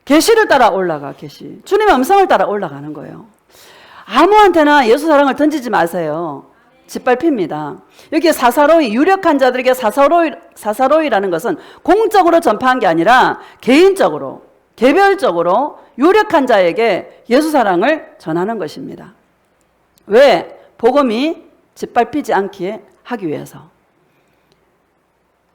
계시를 따라 올라가, 계시. 주님의 음성을 따라 올라가는 거예요. 아무한테나 예수 사랑을 던지지 마세요. 짓밟힙니다. 여기 사사로이, 유력한 자들에게 사사로이라는 것은 공적으로 전파한 게 아니라 개인적으로, 개별적으로 유력한 자에게 예수 사랑을 전하는 것입니다. 왜? 복음이 짓밟히지 않게 하기 위해서.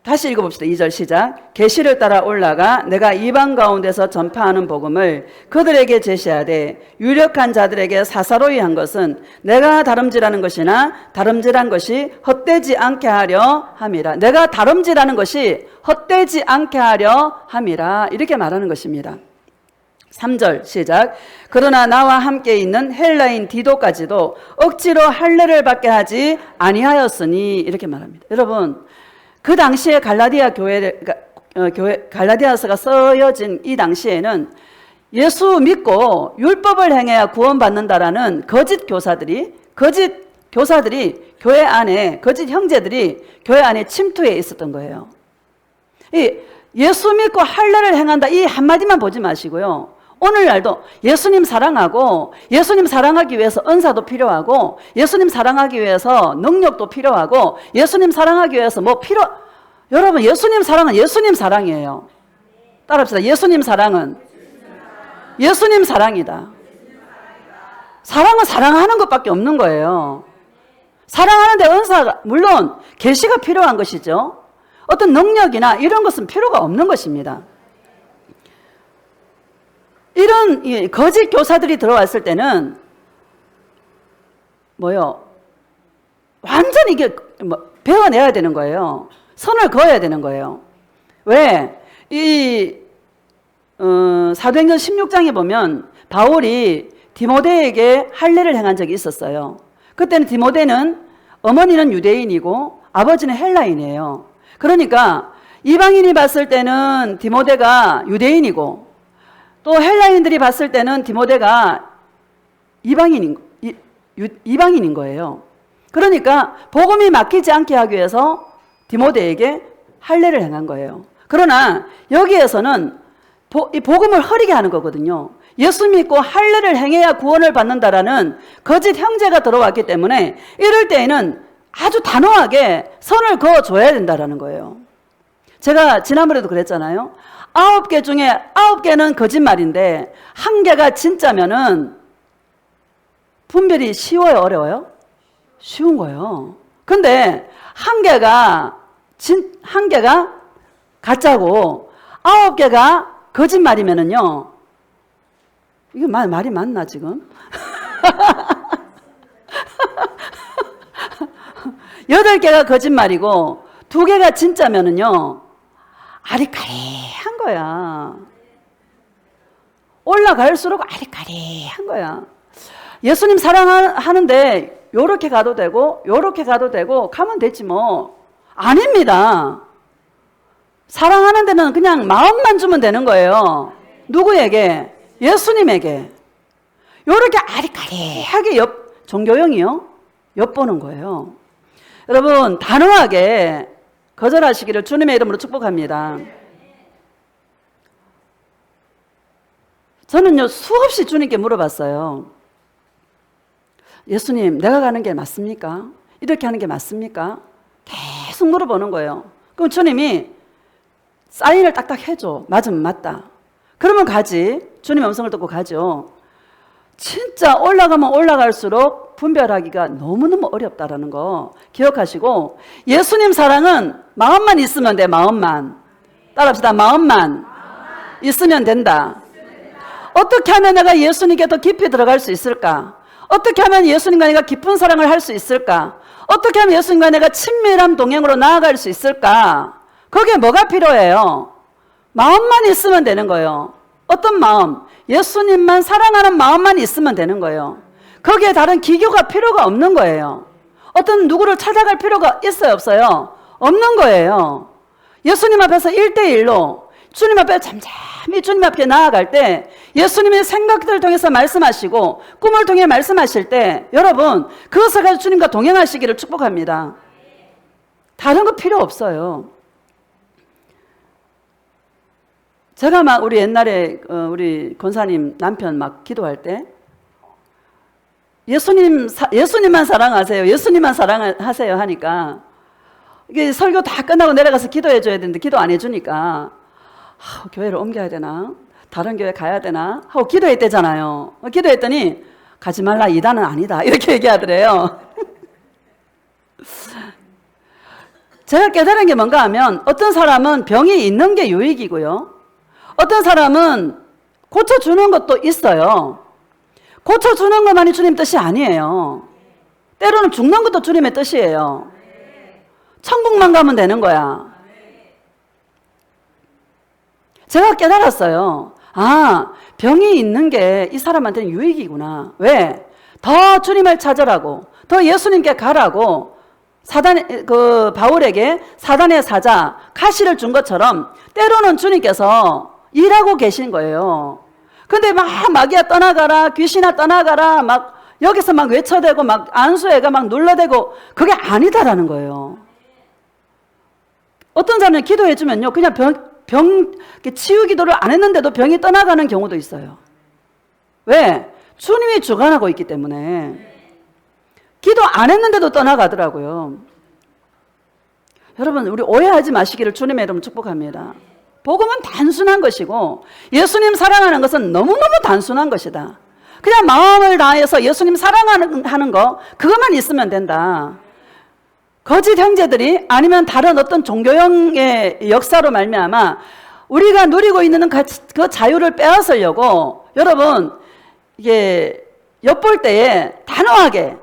다시 읽어봅시다. 2절 시작. 계시를 따라 올라가 내가 이방 가운데서 전파하는 복음을 그들에게 제시하되 유력한 자들에게 사사로이 한 것은 내가 다름질하는 것이나 다름질한 것이 헛되지 않게 하려 함이라. 내가 다름질하는 것이 헛되지 않게 하려 함이라. 이렇게 말하는 것입니다. 3절 시작. 그러나 나와 함께 있는 헬라인 디도까지도 억지로 할례를 받게 하지 아니하였으니 이렇게 말합니다. 여러분, 그 당시에 갈라디아서가 쓰여진 이 당시에는 예수 믿고 율법을 행해야 구원받는다라는 거짓 교사들이 교회 안에, 거짓 형제들이 교회 안에 침투해 있었던 거예요. 예수 믿고 할례를 행한다 이 한마디만 보지 마시고요. 오늘날도 예수님 사랑하고 예수님 사랑하기 위해서 은사도 필요하고 예수님 사랑하기 위해서 능력도 필요하고 예수님 사랑하기 위해서 여러분 예수님 사랑은 예수님 사랑이에요. 따라합시다. 예수님 사랑은 예수님 사랑이다. 사랑은 사랑하는 것밖에 없는 거예요. 사랑하는데 은사가 물론 계시가 필요한 것이죠. 어떤 능력이나 이런 것은 필요가 없는 것입니다. 이런 거짓 교사들이 들어왔을 때는 완전히 이게 배워내야 되는 거예요. 선을 그어야 되는 거예요. 왜? 사도행전 16장에 보면 바울이 디모데에게 할례를 행한 적이 있었어요. 그때는 디모데는 어머니는 유대인이고 아버지는 헬라인이에요. 그러니까 이방인이 봤을 때는 디모데가 유대인이고 또 헬라인들이 봤을 때는 디모데가 이방인인 거예요. 그러니까 복음이 막히지 않게 하기 위해서 디모데에게 할례를 행한 거예요. 그러나 여기에서는 이 복음을 흐리게 하는 거거든요. 예수 믿고 할례를 행해야 구원을 받는다라는 거짓 형제가 들어왔기 때문에 이럴 때에는 아주 단호하게 선을 그어줘야 된다라는 거예요. 제가 지난번에도 그랬잖아요. 9개 중에 9개는 거짓말인데 1개가 진짜면은 분별이 쉬워요, 어려워요? 쉬운 거예요. 근데 1개가 가짜고 9개가 거짓말이면은요. 이게 말이 맞나 지금? 8개가 거짓말이고 2개가 진짜면은요. 아리까리한 거야. 올라갈수록 아리까리한 거야. 예수님 사랑하는데 요렇게 가도 되고 요렇게 가도 되고 가면 되지 뭐. 아닙니다. 사랑하는 데는 그냥 마음만 주면 되는 거예요. 누구에게? 예수님에게. 요렇게 아리까리하게 종교형이요? 엿보는 거예요. 여러분 단호하게 거절하시기를 주님의 이름으로 축복합니다. 저는요 수없이 주님께 물어봤어요. 예수님 내가 가는 게 맞습니까? 이렇게 하는 게 맞습니까? 계속 물어보는 거예요. 그럼 주님이 사인을 딱딱 해줘. 맞으면 맞다. 그러면 가지. 주님의 음성을 듣고 가죠. 진짜 올라가면 올라갈수록 분별하기가 너무너무 어렵다라는 거 기억하시고 예수님 사랑은 마음만 있으면 돼. 마음만. 따라합시다. 마음만 있으면 된다. 어떻게 하면 내가 예수님께 더 깊이 들어갈 수 있을까? 어떻게 하면 예수님과 내가 깊은 사랑을 할 수 있을까? 어떻게 하면 예수님과 내가 친밀한 동행으로 나아갈 수 있을까? 거기에 뭐가 필요해요? 마음만 있으면 되는 거예요. 어떤 마음? 예수님만 사랑하는 마음만 있으면 되는 거예요. 거기에 다른 기교가 필요가 없는 거예요. 어떤 누구를 찾아갈 필요가 있어요? 없어요? 없는 거예요. 예수님 앞에서 1대1로 주님 앞에 잠잠히 주님 앞에 나아갈 때 예수님의 생각들을 통해서 말씀하시고 꿈을 통해 말씀하실 때 여러분 그것을 가지고 주님과 동행하시기를 축복합니다. 다른 거 필요 없어요. 제가 막 우리 옛날에 우리 권사님 남편 막 기도할 때 예수님만 사랑하세요. 예수님만 사랑하세요 하니까 이게 설교 다 끝나고 내려가서 기도해 줘야 되는데 기도 안 해주니까 교회를 옮겨야 되나? 다른 교회 가야 되나? 하고 기도했대잖아요. 기도했더니 가지 말라 이단은 아니다 이렇게 얘기하더래요. 제가 깨달은 게 뭔가 하면 어떤 사람은 병이 있는 게 유익이고요. 어떤 사람은 고쳐주는 것도 있어요. 고쳐주는 것만이 주님 뜻이 아니에요. 때로는 죽는 것도 주님의 뜻이에요. 천국만 가면 되는 거야. 제가 깨달았어요. 아, 병이 있는 게 이 사람한테는 유익이구나. 왜? 더 주님을 찾으라고, 더 예수님께 가라고 바울에게 사단의 사자 가시를 준 것처럼 때로는 주님께서 일하고 계신 거예요. 근데 막 마귀야 떠나가라, 귀신아 떠나가라, 막 여기서 막 외쳐대고 막 안수해가 막 눌러대고, 그게 아니다라는 거예요. 어떤 사람은 기도해주면요, 그냥 병 치유 기도를 안 했는데도 병이 떠나가는 경우도 있어요. 왜? 주님이 주관하고 있기 때문에. 기도 안 했는데도 떠나가더라고요. 여러분, 우리 오해하지 마시기를 주님의 이름으로 축복합니다. 복음은 단순한 것이고 예수님 사랑하는 것은 너무너무 단순한 것이다. 그냥 마음을 다해서 예수님 사랑하는 거, 그것만 있으면 된다. 거짓 형제들이 아니면 다른 어떤 종교형의 역사로 말미암아 우리가 누리고 있는 그 자유를 빼앗으려고, 여러분, 이게 엿볼 때에 단호하게,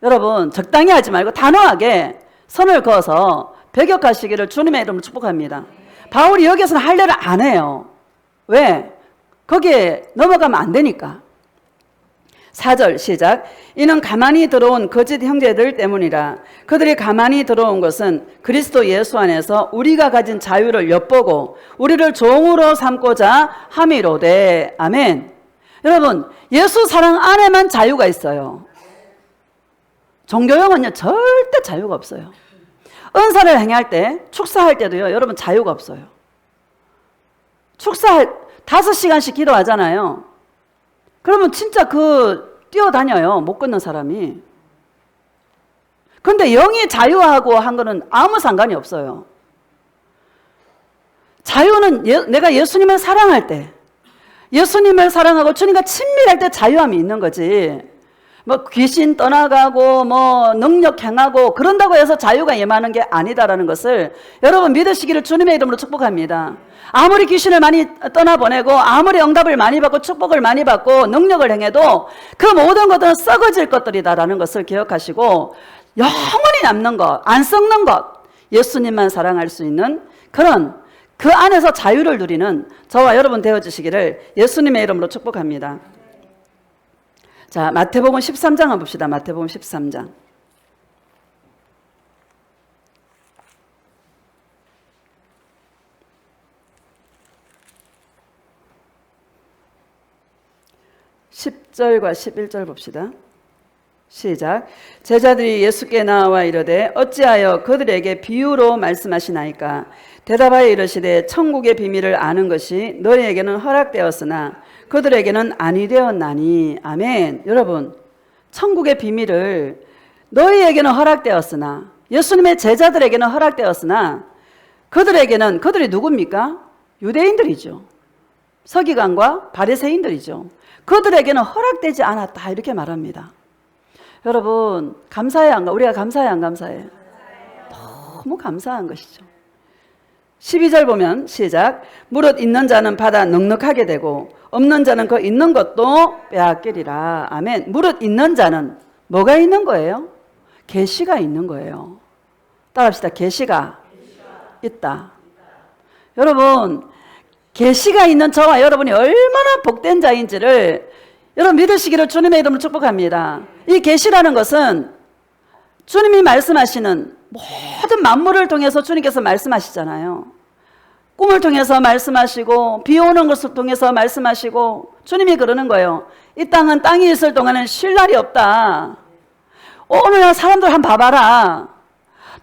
여러분 적당히 하지 말고 단호하게 선을 그어서 배격하시기를 주님의 이름으로 축복합니다. 바울이 여기서는 할례를 안 해요. 왜? 거기에 넘어가면 안 되니까. 4절 시작. 이는 가만히 들어온 거짓 형제들 때문이라. 그들이 가만히 들어온 것은 그리스도 예수 안에서 우리가 가진 자유를 엿보고 우리를 종으로 삼고자 함이로되. 아멘. 여러분, 예수 사랑 안에만 자유가 있어요. 종교형은요 절대 자유가 없어요. 은사를 행할 때, 축사할 때도요, 여러분 자유가 없어요. 축사할 5시간씩 기도하잖아요. 그러면 진짜 뛰어다녀요, 못 걷는 사람이. 근데 영이 자유하고 한 거는 아무 상관이 없어요. 자유는 내가 예수님을 사랑할 때, 예수님을 사랑하고 주님과 친밀할 때 자유함이 있는 거지. 뭐 귀신 떠나가고 뭐 능력 행하고 그런다고 해서 자유가 임하는 게 아니다라는 것을 여러분 믿으시기를 주님의 이름으로 축복합니다. 아무리 귀신을 많이 떠나보내고 아무리 응답을 많이 받고 축복을 많이 받고 능력을 행해도 그 모든 것들은 썩어질 것들이다라는 것을 기억하시고, 영원히 남는 것, 안 썩는 것, 예수님만 사랑할 수 있는 그런 그 안에서 자유를 누리는 저와 여러분 되어주시기를 예수님의 이름으로 축복합니다. 자, 마태복음 13장 한번 봅시다. 마태복음 13장. (10절과 11절) 봅시다. 시작. 제자들이 예수께 나와 이르되 어찌하여 그들에게 비유로 말씀하시나이까? 대답하여 이르시되 천국의 비밀을 아는 것이 너희에게는 허락되었으나 그들에게는 아니 되었나니. 아멘. 여러분, 천국의 비밀을 너희에게는 허락되었으나, 예수님의 제자들에게는 허락되었으나 그들에게는, 그들이 누굽니까? 유대인들이죠. 서기관과 바리새인들이죠. 그들에게는 허락되지 않았다, 이렇게 말합니다. 여러분, 감사해 안 가? 우리가 감사해 안 감사해? 너무 감사한 것이죠. 12절 보면 시작. 무릇 있는 자는 받아 넉넉하게 되고 없는 자는 그 있는 것도 빼앗기리라. 아멘. 무릇 있는 자는 뭐가 있는 거예요? 계시가 있는 거예요. 따라합시다. 계시가 있다. 여러분, 계시가 있는 저와 여러분이 얼마나 복된 자인지를 여러분 믿으시기를 주님의 이름으로 축복합니다. 이 계시라는 것은 주님이 말씀하시는 모든 만물을 통해서 주님께서 말씀하시잖아요. 꿈을 통해서 말씀하시고 비 오는 것을 통해서 말씀하시고, 주님이 그러는 거예요. 이 땅은 땅이 있을 동안은 쉴 날이 없다. 오늘날 사람들 한번 봐봐라.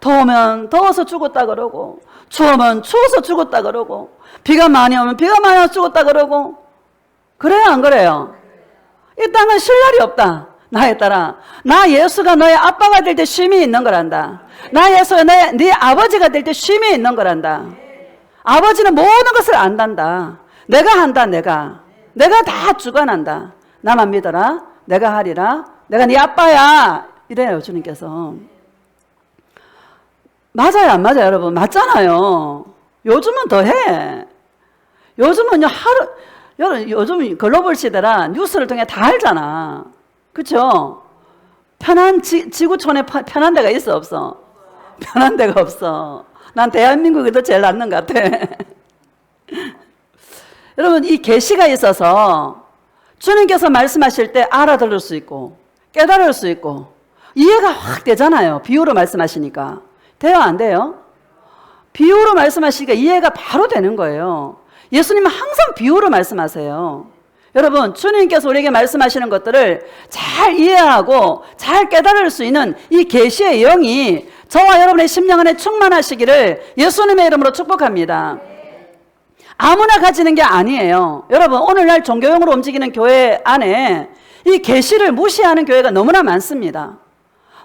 더우면 더워서 죽었다 그러고, 추우면 추워서 죽었다 그러고, 비가 많이 오면 비가 많이 와서 죽었다 그러고. 그래요 안 그래요? 이 땅은 쉴 날이 없다. 나에 따라 나 예수가 너의 아빠가 될 때 쉼이 있는 거란다. 나 예수가 네 아버지가 될 때 쉼이 있는 거란다. 아버지는 모든 것을 안단다. 내가 한다. 내가 다 주관한다. 나만 믿어라. 내가 하리라. 내가 네 아빠야. 이래요 주님께서. 맞아요, 안 맞아요, 여러분? 맞잖아요. 요즘은 더 해. 요즘은요, 여러분, 요즘 글로벌 시대라 뉴스를 통해 다 알잖아. 그쵸? 지구촌에 편한 데가 있어, 없어? 편한 데가 없어. 난 대한민국이 더 제일 낫는 것 같아. 여러분, 이 계시가 있어서 주님께서 말씀하실 때 알아들을 수 있고 깨달을 수 있고 이해가 확 되잖아요. 비유로 말씀하시니까. 돼요, 안 돼요? 비유로 말씀하시니까 이해가 바로 되는 거예요. 예수님은 항상 비유로 말씀하세요. 여러분, 주님께서 우리에게 말씀하시는 것들을 잘 이해하고 잘 깨달을 수 있는 이 계시의 영이 저와 여러분의 심령 안에 충만하시기를 예수님의 이름으로 축복합니다. 아무나 가지는 게 아니에요. 여러분, 오늘날 종교용으로 움직이는 교회 안에 이 계시를 무시하는 교회가 너무나 많습니다.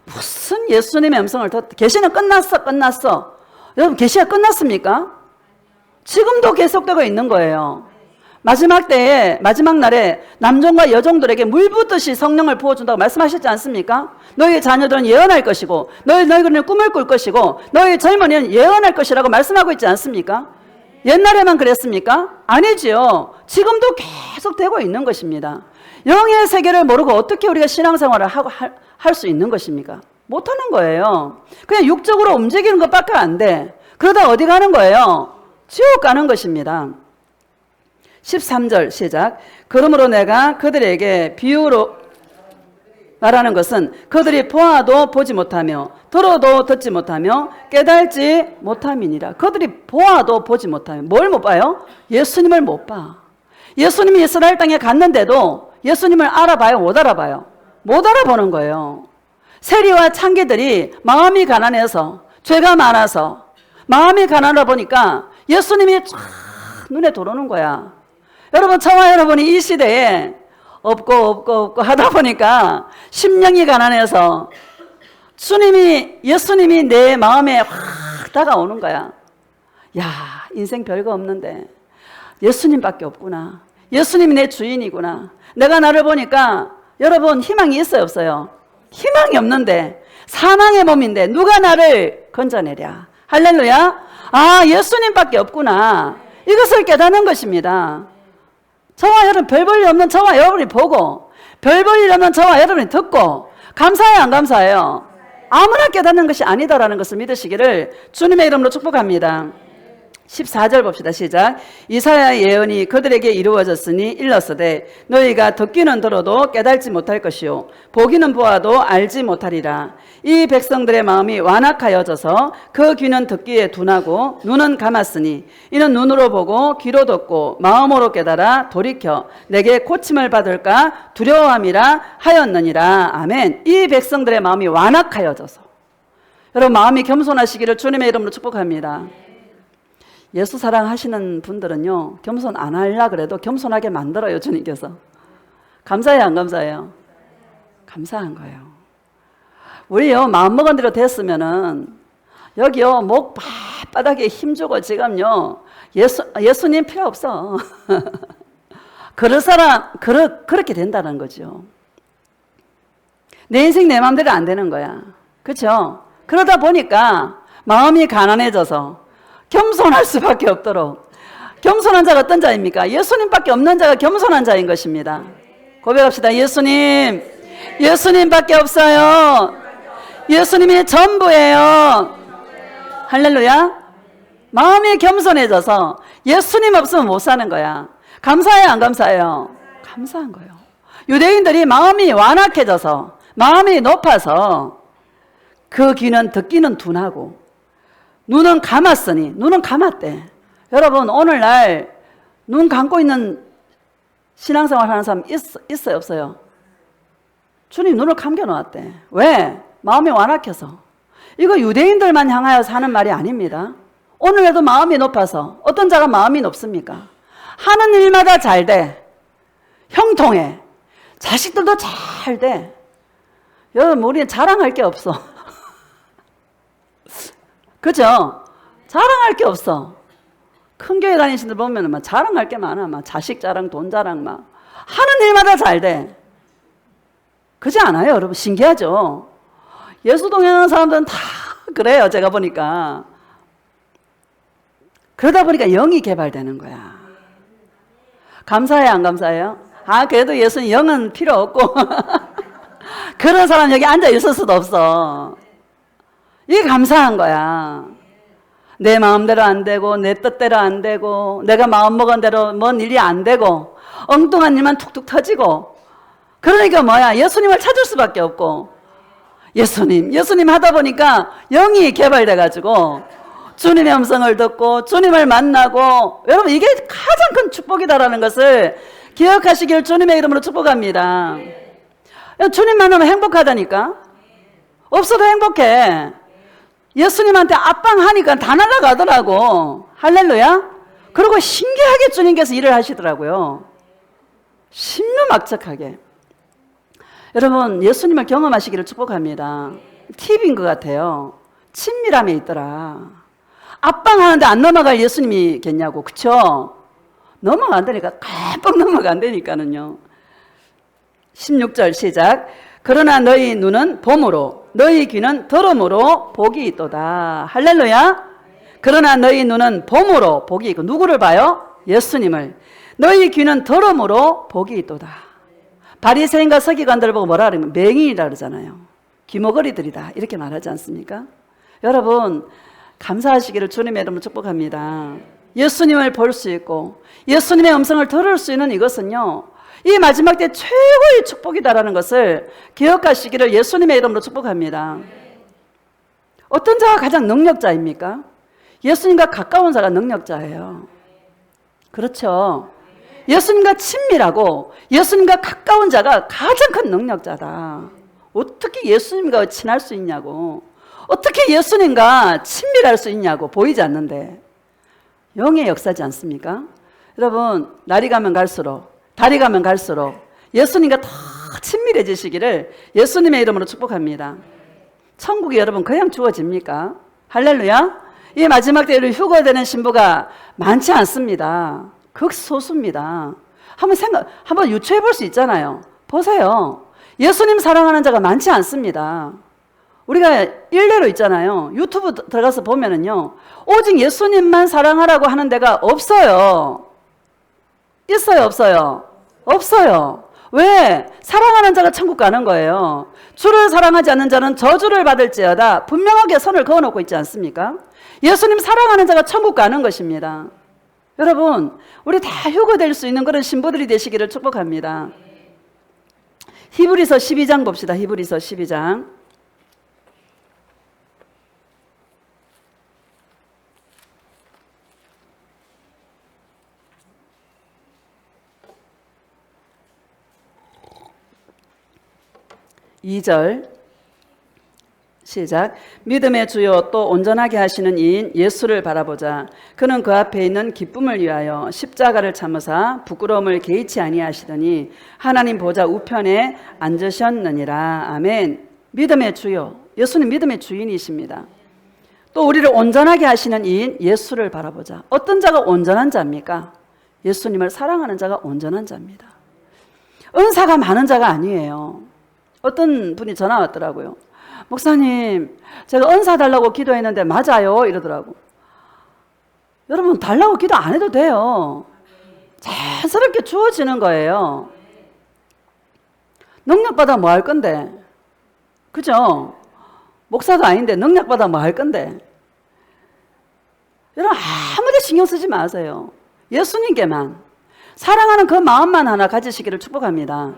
무슨 예수님의 음성을 계시는 끝났어. 여러분, 계시가 끝났습니까? 지금도 계속되고 있는 거예요. 마지막 때에, 마지막 날에 남종과 여종들에게 물 붓듯이 성령을 부어준다고 말씀하셨지 않습니까? 너희 자녀들은 예언할 것이고 너희는 꿈을 꿀 것이고 너희 젊은이는 예언할 것이라고 말씀하고 있지 않습니까? 옛날에만 그랬습니까? 아니지요. 지금도 계속 되고 있는 것입니다. 영의 세계를 모르고 어떻게 우리가 신앙생활을 할 수 있는 것입니까? 못하는 거예요. 그냥 육적으로 움직이는 것밖에 안 돼. 그러다 어디 가는 거예요? 지옥 가는 것입니다. 13절 시작. 그러므로 내가 그들에게 비유로 말하는 것은 그들이 보아도 보지 못하며 들어도 듣지 못하며 깨달지 못함이니라. 그들이 보아도 보지 못하며 뭘 못 봐요? 예수님을 못 봐. 예수님이 이스라엘 땅에 갔는데도 예수님을 알아봐요? 못 알아봐요? 못 알아보는 거예요. 세리와 창기들이 마음이 가난해서 죄가 많아서 마음이 가난하다 보니까 예수님이 쫙 눈에 들어오는 거야. 여러분, 저와 여러분이 이 시대에 없고 하다 보니까 심령이 가난해서 예수님이 내 마음에 확 다가오는 거야. 야, 인생 별거 없는데 예수님밖에 없구나. 예수님이 내 주인이구나. 내가 나를 보니까 여러분 희망이 있어요, 없어요? 희망이 없는데 사망의 몸인데 누가 나를 건져내랴. 할렐루야. 아, 예수님밖에 없구나. 이것을 깨닫는 것입니다. 저와 여러분, 별 볼 일 없는 저와 여러분이 보고 별 볼 일 없는 저와 여러분이 듣고 감사해요, 안 감사해요? 아무나 깨닫는 것이 아니다라는 것을 믿으시기를 주님의 이름으로 축복합니다. 14절 봅시다. 시작. 이사야의 예언이 그들에게 이루어졌으니 일렀으되 너희가 듣기는 들어도 깨달지 못할 것이요 보기는 보아도 알지 못하리라. 이 백성들의 마음이 완악하여져서 그 귀는 듣기에 둔하고 눈은 감았으니 이는 눈으로 보고 귀로 듣고 마음으로 깨달아 돌이켜 내게 고침을 받을까 두려워함이라 하였느니라. 아멘. 이 백성들의 마음이 완악하여져서, 여러분, 마음이 겸손하시기를 주님의 이름으로 축복합니다. 예수 사랑하시는 분들은요, 겸손 안 하려 그래도 겸손하게 만들어요, 주님께서. 감사해요, 안 감사해요? 감사한 거예요. 우리요, 마음먹은 대로 됐으면은, 여기요, 목 바닥에 힘주고 지금요, 예수님 필요 없어. 그럴 사람, 그렇게 된다는 거죠. 내 인생 내 마음대로 안 되는 거야. 그렇죠? 그러다 보니까 마음이 가난해져서 겸손할 수밖에 없도록. 겸손한 자가 어떤 자입니까? 예수님밖에 없는 자가 겸손한 자인 것입니다. 고백합시다. 예수님밖에 없어요. 예수님이 전부예요. 할렐루야. 마음이 겸손해져서 예수님 없으면 못 사는 거야. 감사해요, 안 감사해요? 감사한 거예요. 유대인들이 마음이 완악해져서, 마음이 높아서 그 귀는 듣기는 둔하고 눈은 감았으니, 눈은 감았대. 여러분, 오늘날 눈 감고 있는 신앙생활 하는 사람 있어요, 없어요? 주님 눈을 감겨 놓았대. 왜? 마음이 완악해서. 이거 유대인들만 향하여서 하는 말이 아닙니다. 오늘에도 마음이 높아서. 어떤 자가 마음이 높습니까? 하는 일마다 잘 돼. 형통해. 자식들도 잘 돼. 여러분, 우리는 자랑할 게 없어. 그죠? 자랑할 게 없어. 큰 교회 다니시는 분들 보면 막 자랑할 게 많아. 막 자식 자랑, 돈 자랑, 막. 하는 일마다 잘 돼. 그렇지 않아요, 여러분? 신기하죠? 예수 동행하는 사람들은 다 그래요, 제가 보니까. 그러다 보니까 영이 개발되는 거야. 감사해요, 안 감사해요? 그래도 예수님 영은 필요 없고. 그런 사람 여기 앉아 있을 수도 없어. 이게 감사한 거야. 내 마음대로 안 되고, 내 뜻대로 안 되고, 내가 마음먹은 대로 뭔 일이 안 되고, 엉뚱한 일만 툭툭 터지고. 그러니까 뭐야? 예수님을 찾을 수밖에 없고. 예수님 하다 보니까 영이 개발돼가지고, 주님의 음성을 듣고, 주님을 만나고, 여러분, 이게 가장 큰 축복이다라는 것을 기억하시길 주님의 이름으로 축복합니다. 주님 만나면 행복하다니까? 없어도 행복해. 예수님한테 압방하니까 다 날아가더라고. 할렐루야. 그리고 신기하게 주님께서 일을 하시더라고요. 신묘막측하게. 여러분, 예수님을 경험하시기를 축복합니다. 팁인 것 같아요. 친밀함에 있더라. 압방하는데 안 넘어갈 예수님이겠냐고. 그쵸? 넘어간다니까. 깜빡 넘어간다니까는요. 16절 시작. 그러나 너희 눈은 봄으로, 너희 귀는 들음으로 복이 있도다. 할렐루야. 그러나 너희 눈은 봄으로 복이 있고, 누구를 봐요? 예수님을. 너희 귀는 들음으로 복이 있도다. 바리새인과 서기관들을 보고 뭐라 그러면 맹인이라 그러잖아요. 귀머거리들이다 이렇게 말하지 않습니까? 여러분, 감사하시기를 주님의 이름으로 축복합니다. 예수님을 볼 수 있고 예수님의 음성을 들을 수 있는 이것은요, 이 마지막 때 최고의 축복이다라는 것을 기억하시기를 예수님의 이름으로 축복합니다. 어떤 자가 가장 능력자입니까? 예수님과 가까운 자가 능력자예요. 그렇죠? 예수님과 친밀하고 예수님과 가까운 자가 가장 큰 능력자다. 어떻게 예수님과 친할 수 있냐고, 어떻게 예수님과 친밀할 수 있냐고. 보이지 않는데 영의 역사지 않습니까? 여러분, 날이 가면 갈수록, 달이 가면 갈수록 예수님과 더 친밀해지시기를 예수님의 이름으로 축복합니다. 천국이 여러분 그냥 주어집니까? 할렐루야. 이 마지막 때를 휴거되는 신부가 많지 않습니다. 극소수입니다. 한번 유추해 볼 수 있잖아요. 보세요. 예수님 사랑하는 자가 많지 않습니다. 우리가 일례로 있잖아요. 유튜브 들어가서 보면은요, 오직 예수님만 사랑하라고 하는 데가 없어요. 있어요, 없어요? 없어요. 왜? 사랑하는 자가 천국 가는 거예요. 주를 사랑하지 않는 자는 저주를 받을지어다. 분명하게 선을 그어놓고 있지 않습니까? 예수님 사랑하는 자가 천국 가는 것입니다. 여러분, 우리 다 휴거될 수 있는 그런 신부들이 되시기를 축복합니다. 히브리서 12장 봅시다. 히브리서 12장. (2절) 시작. 믿음의 주요 또 온전하게 하시는 이인 예수를 바라보자. 그는 그 앞에 있는 기쁨을 위하여 십자가를 참으사 부끄러움을 개의치 아니하시더니 하나님 보좌 우편에 앉으셨느니라. 아멘. 믿음의 주요, 예수는 믿음의 주인이십니다. 또 우리를 온전하게 하시는 이인 예수를 바라보자. 어떤 자가 온전한 자입니까? 예수님을 사랑하는 자가 온전한 자입니다. 은사가 많은 자가 아니에요. 어떤 분이 전화 왔더라고요. 목사님, 제가 은사 달라고 기도했는데 맞아요? 이러더라고. 여러분, 달라고 기도 안 해도 돼요. 자연스럽게 주어지는 거예요. 능력받아 뭐 할 건데? 그죠? 목사도 아닌데 능력받아 뭐 할 건데? 여러분, 아무데 신경 쓰지 마세요. 예수님께만, 사랑하는 그 마음만 하나 가지시기를 축복합니다.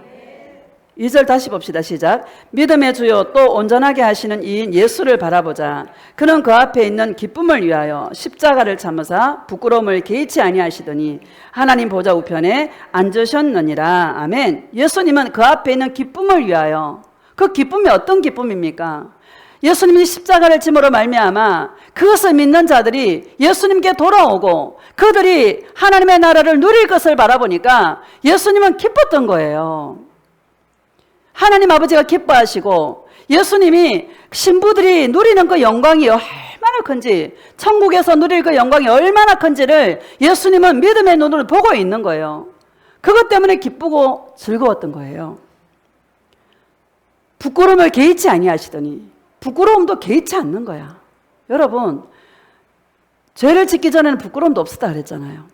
2절 다시 봅시다. 시작. 믿음의 주요 또 온전하게 하시는 이인 예수를 바라보자. 그는 그 앞에 있는 기쁨을 위하여 십자가를 참으사 부끄러움을 개의치 아니하시더니 하나님 보좌 우편에 앉으셨느니라. 아멘. 예수님은 그 앞에 있는 기쁨을 위하여, 그 기쁨이 어떤 기쁨입니까? 예수님이 십자가를 짐으로 말미암아 그것을 믿는 자들이 예수님께 돌아오고 그들이 하나님의 나라를 누릴 것을 바라보니까 예수님은 기뻤던 거예요. 하나님 아버지가 기뻐하시고 예수님이 신부들이 누리는 그 영광이 얼마나 큰지, 천국에서 누릴 그 영광이 얼마나 큰지를 예수님은 믿음의 눈으로 보고 있는 거예요. 그것 때문에 기쁘고 즐거웠던 거예요. 부끄러움을 개의치 아니하시더니, 부끄러움도 개의치 않는 거야. 여러분, 죄를 짓기 전에는 부끄러움도 없었다 그랬잖아요.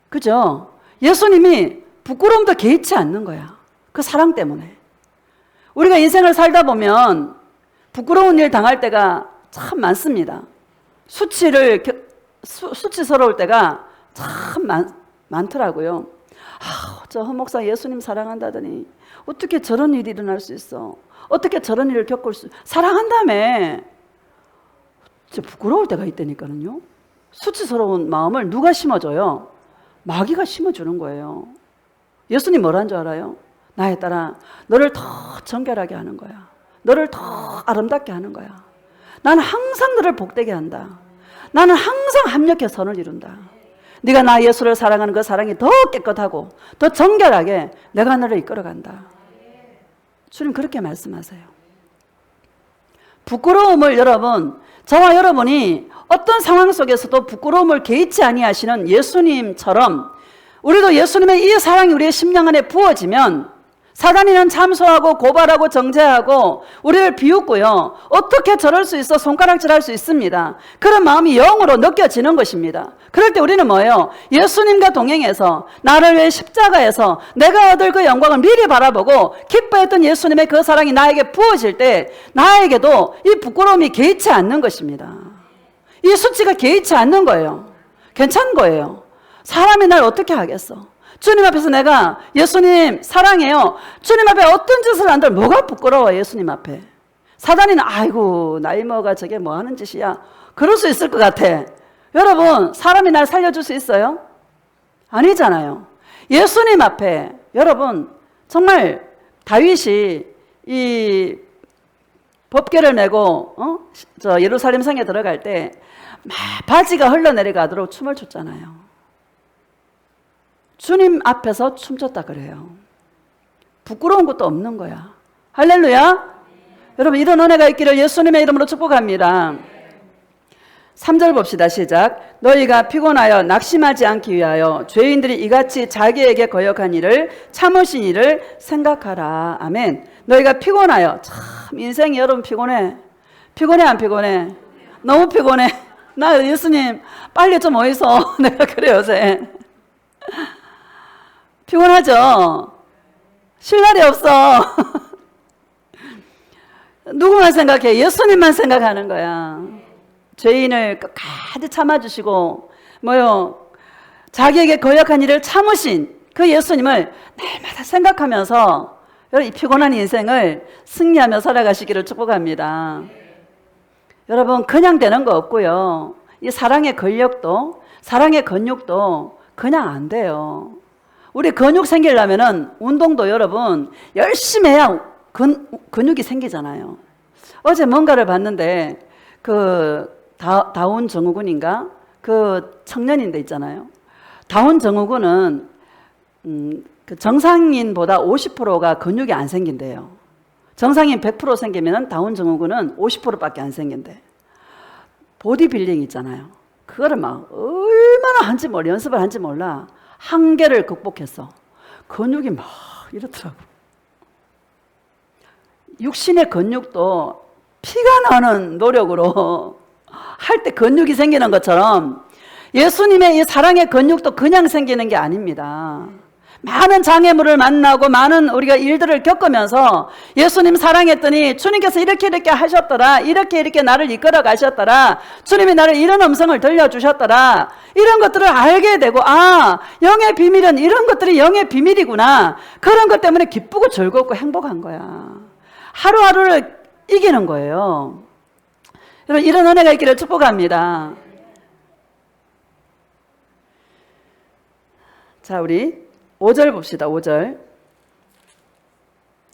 그죠? 예수님이 부끄러움도 개의치 않는 거야. 그 사랑 때문에. 우리가 인생을 살다 보면 부끄러운 일 당할 때가 참 많습니다. 수치스러울 때가 참 많더라고요. 저 허 목사 예수님 사랑한다더니 어떻게 저런 일이 일어날 수 있어? 어떻게 저런 일을 겪을 수? 사랑한다며. 진짜 부끄러울 때가 있다니까요. 수치스러운 마음을 누가 심어줘요? 마귀가 심어주는 거예요. 예수님 뭐라는 줄 알아요? 나의 딸아, 너를 더 정결하게 하는 거야. 너를 더 아름답게 하는 거야. 나는 항상 너를 복되게 한다. 나는 항상 합력해 선을 이룬다. 네가 나 예수를 사랑하는 그 사랑이 더 깨끗하고 더 정결하게 내가 너를 이끌어간다. 주님 그렇게 말씀하세요. 부끄러움을 여러분, 저와 여러분이 어떤 상황 속에서도 부끄러움을 개의치 아니하시는 예수님처럼 우리도 예수님의 이 사랑이 우리의 심령 안에 부어지면 사단이는 참소하고 고발하고 정죄하고 우리를 비웃고요. 어떻게 저럴 수 있어? 손가락질할 수 있습니다. 그런 마음이 영으로 느껴지는 것입니다. 그럴 때 우리는 뭐예요? 예수님과 동행해서 나를 위해 십자가에서 내가 얻을 그 영광을 미리 바라보고 기뻐했던 예수님의 그 사랑이 나에게 부어질 때 나에게도 이 부끄러움이 개의치 않는 것입니다. 이 수치가 개의치 않는 거예요. 괜찮은 거예요. 사람이 날 어떻게 하겠어? 주님 앞에서 내가 예수님 사랑해요. 주님 앞에 어떤 짓을 한들 뭐가 부끄러워 예수님 앞에. 사단이는 아이고 나이 먹어가 저게 뭐 하는 짓이야. 그럴 수 있을 것 같아. 여러분 사람이 날 살려줄 수 있어요? 아니잖아요. 예수님 앞에 여러분 정말 다윗이 이 법궤를 메고 저 예루살렘 성에 들어갈 때 막 바지가 흘러내려가도록 춤을 췄잖아요. 주님 앞에서 춤췄다 그래요. 부끄러운 것도 없는 거야. 할렐루야. 여러분 이런 은혜가 있기를 예수님의 이름으로 축복합니다. 3절 봅시다. 시작. 너희가 피곤하여 낙심하지 않기 위하여 죄인들이 이같이 자기에게 거역한 일을 참으신 일을 생각하라. 아멘. 너희가 피곤하여. 참 인생이 여러분 피곤해. 피곤해 안 피곤해? 너무 피곤해. 나 예수님 빨리 좀 어디서 내가 그래 요새. 피곤하죠? 쉴 날이 없어. 누구만 생각해? 예수님만 생각하는 거야. 죄인을 끝까지 참아주시고 자기에게 거역한 일을 참으신 그 예수님을 날마다 생각하면서 이 피곤한 인생을 승리하며 살아가시기를 축복합니다. 여러분 그냥 되는 거 없고요. 이 사랑의 근력도 사랑의 근육도 그냥 안 돼요. 우리 근육 생기려면은 운동도 여러분 열심히 해야 근육이 생기잖아요. 어제 뭔가를 봤는데 그 다운 증후군인가 그 청년인데 있잖아요. 다운 증후군은 그 정상인보다 50%가 근육이 안 생긴대요. 정상인 100% 생기면 다운 증후군은 50%밖에 안 생긴대. 보디빌딩 있잖아요. 그거를 막 얼마나 한지 몰라, 연습을 한지 몰라. 한계를 극복했어. 근육이 막 이렇더라고. 육신의 근육도 피가 나는 노력으로 할 때 근육이 생기는 것처럼 예수님의 이 사랑의 근육도 그냥 생기는 게 아닙니다. 많은 장애물을 만나고 많은 우리가 일들을 겪으면서 예수님 사랑했더니 주님께서 이렇게 하셨더라. 이렇게 나를 이끌어 가셨더라. 주님이 나를 이런 음성을 들려주셨더라. 이런 것들을 알게 되고 영의 비밀은 이런 것들이 영의 비밀이구나. 그런 것 때문에 기쁘고 즐겁고 행복한 거야. 하루하루를 이기는 거예요. 여러분 이런 은혜가 있기를 축복합니다. 자 우리 5절 봅시다. 5절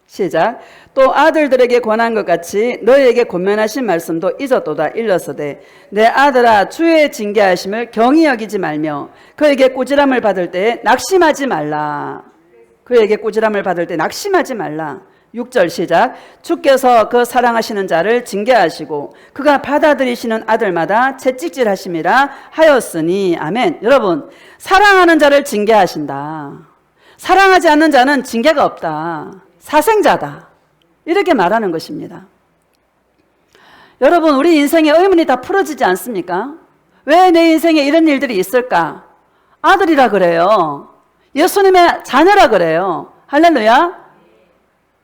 시작. 또 아들들에게 권한 것 같이 너희에게 권면하신 말씀도 잊었도다. 일렀으되 내 아들아 주의 징계하심을 경히 여기지 말며 그에게 꾸지람을 받을 때 낙심하지 말라. 그에게 꾸지람을 받을 때 낙심하지 말라. 6절 시작. 주께서 그 사랑하시는 자를 징계하시고 그가 받아들이시는 아들마다 채찍질하심이라 하였으니. 아멘. 여러분 사랑하는 자를 징계하신다. 사랑하지 않는 자는 징계가 없다. 사생자다. 이렇게 말하는 것입니다. 여러분, 우리 인생의 의문이 다 풀어지지 않습니까? 왜 내 인생에 이런 일들이 있을까? 아들이라 그래요. 예수님의 자녀라 그래요. 할렐루야.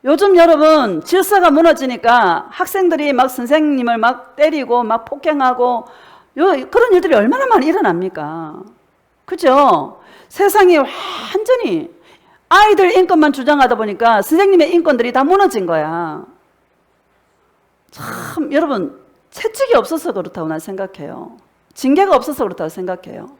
요즘 여러분 질서가 무너지니까 학생들이 막 선생님을 막 때리고 막 폭행하고 그런 일들이 얼마나 많이 일어납니까? 그죠? 세상이 완전히 아이들 인권만 주장하다 보니까 선생님의 인권들이 다 무너진 거야. 참 여러분 채찍이 없어서 그렇다고 난 생각해요. 징계가 없어서 그렇다고 생각해요.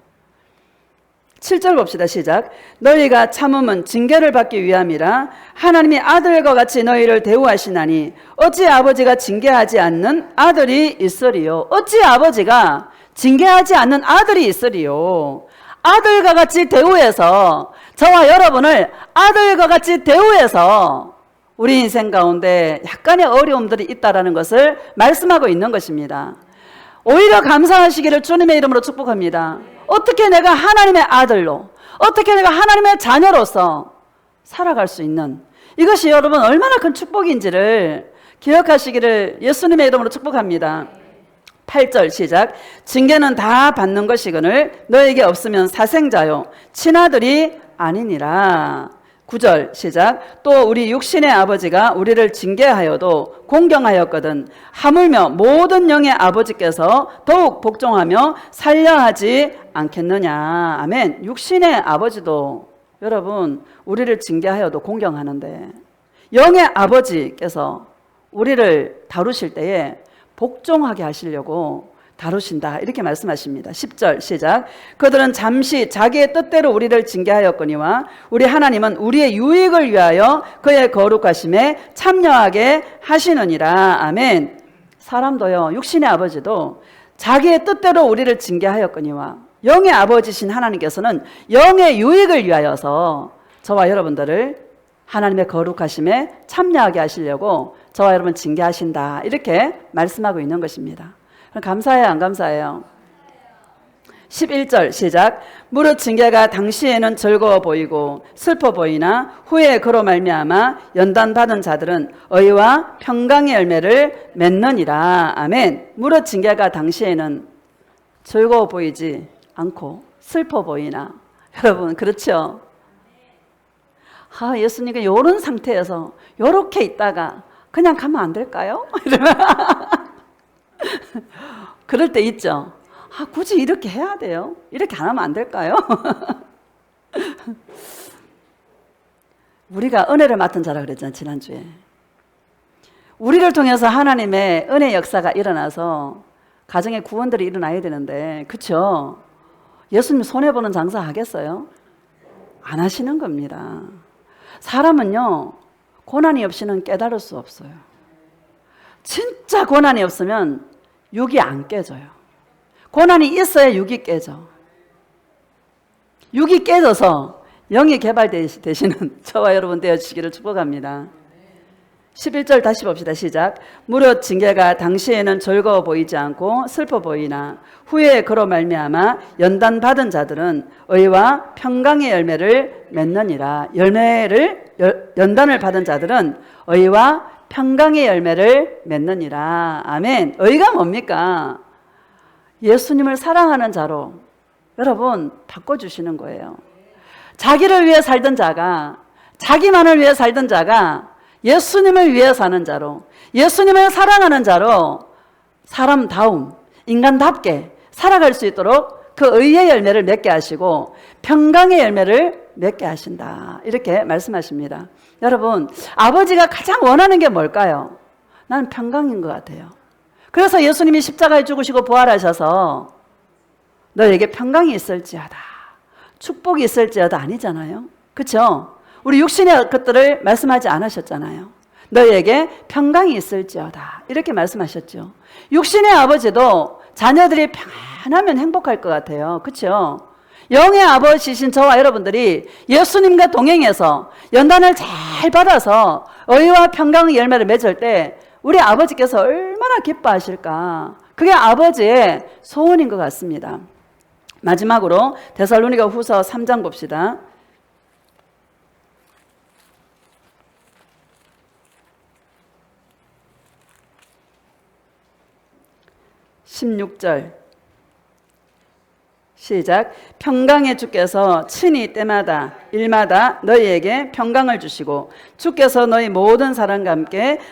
7절 봅시다. 시작. 너희가 참음은 징계를 받기 위함이라 하나님이 아들과 같이 너희를 대우하시나니 어찌 아버지가 징계하지 않는 아들이 있으리요. 어찌 아버지가 징계하지 않는 아들이 있으리요. 아들과 같이 대우해서 저와 여러분을 아들과 같이 대우해서 우리 인생 가운데 약간의 어려움들이 있다는 것을 말씀하고 있는 것입니다. 오히려 감사하시기를 주님의 이름으로 축복합니다. 어떻게 내가 하나님의 아들로, 어떻게 내가 하나님의 자녀로서 살아갈 수 있는, 이것이 여러분 얼마나 큰 축복인지를 기억하시기를 예수님의 이름으로 축복합니다. 8절 시작. 징계는 다 받는 것이거늘 너에게 없으면 사생자요 친아들이 아니니라. 9절 시작. 또 우리 육신의 아버지가 우리를 징계하여도 공경하였거든 하물며 모든 영의 아버지께서 더욱 복종하며 살려하지 않겠느냐. 아멘. 육신의 아버지도 여러분 우리를 징계하여도 공경하는데 영의 아버지께서 우리를 다루실 때에 복종하게 하시려고 다루신다. 이렇게 말씀하십니다. 10절 시작. 그들은 잠시 자기의 뜻대로 우리를 징계하였거니와 우리 하나님은 우리의 유익을 위하여 그의 거룩하심에 참여하게 하시느니라. 아멘. 사람도요, 육신의 아버지도 자기의 뜻대로 우리를 징계하였거니와 영의 아버지신 하나님께서는 영의 유익을 위하여서 저와 여러분들을 하나님의 거룩하심에 참여하게 하시려고 저와 여러분 징계하신다. 이렇게 말씀하고 있는 것입니다. 감사해요, 안 감사해요? 11절 시작. 무릇 징계가 당시에는 즐거워 보이고 슬퍼 보이나 후에 그로 말미암아 연단받은 자들은 의와 평강의 열매를 맺느니라. 아멘. 무릇 징계가 당시에는 즐거워 보이지 않고 슬퍼 보이나. 여러분 그렇죠? 예수님이 이런 상태에서 이렇게 있다가 그냥 가면 안 될까요? 그럴 때 있죠. 굳이 이렇게 해야 돼요? 이렇게 안 하면 안 될까요? 우리가 은혜를 맡은 자라 그랬잖아요, 지난주에. 우리를 통해서 하나님의 은혜 역사가 일어나서 가정의 구원들이 일어나야 되는데, 그렇죠? 예수님 손해보는 장사 하겠어요? 안 하시는 겁니다. 사람은요, 고난이 없이는 깨달을 수 없어요. 진짜 고난이 없으면 육이 안 깨져요. 고난이 있어야 육이 깨져. 육이 깨져서 영이 개발되시는 저와 여러분 되어주시기를 축복합니다. 11절 다시 봅시다. 시작. 무릇 징계가 당시에는 즐거워 보이지 않고 슬퍼 보이나 후에 그로 말미암아 연단받은 자들은 의와 평강의 열매를 맺느니라. 연단을 받은 자들은 의와 평강의 열매를 맺느니라. 아멘. 의가 뭡니까? 예수님을 사랑하는 자로 여러분 바꿔주시는 거예요. 자기를 위해 살던 자가, 자기만을 위해 살던 자가 예수님을 위해 사는 자로, 예수님을 사랑하는 자로 사람다움, 인간답게 살아갈 수 있도록 그 의의 열매를 맺게 하시고 평강의 열매를 맺게 하신다. 이렇게 말씀하십니다. 여러분, 아버지가 가장 원하는 게 뭘까요? 나는 평강인 것 같아요. 그래서 예수님이 십자가에 죽으시고 부활하셔서 너에게 평강이 있을지어다, 축복이 있을지어다 아니잖아요. 그렇죠? 우리 육신의 것들을 말씀하지 않으셨잖아요. 너에게 평강이 있을지어다 이렇게 말씀하셨죠. 육신의 아버지도 자녀들이 평안하면 행복할 것 같아요. 그렇죠? 영의 아버지신 저와 여러분들이 예수님과 동행해서 연단을 잘 받아서 의와 평강의 열매를 맺을 때 우리 아버지께서 얼마나 기뻐하실까. 그게 아버지의 소원인 것 같습니다. 마지막으로 데살로니가 후서 3장 봅시다. 16절 시작. 평강의 주께서 친히 때마다 일마다 너희에게 평강을 주시고 주께서 너희 모든 사람과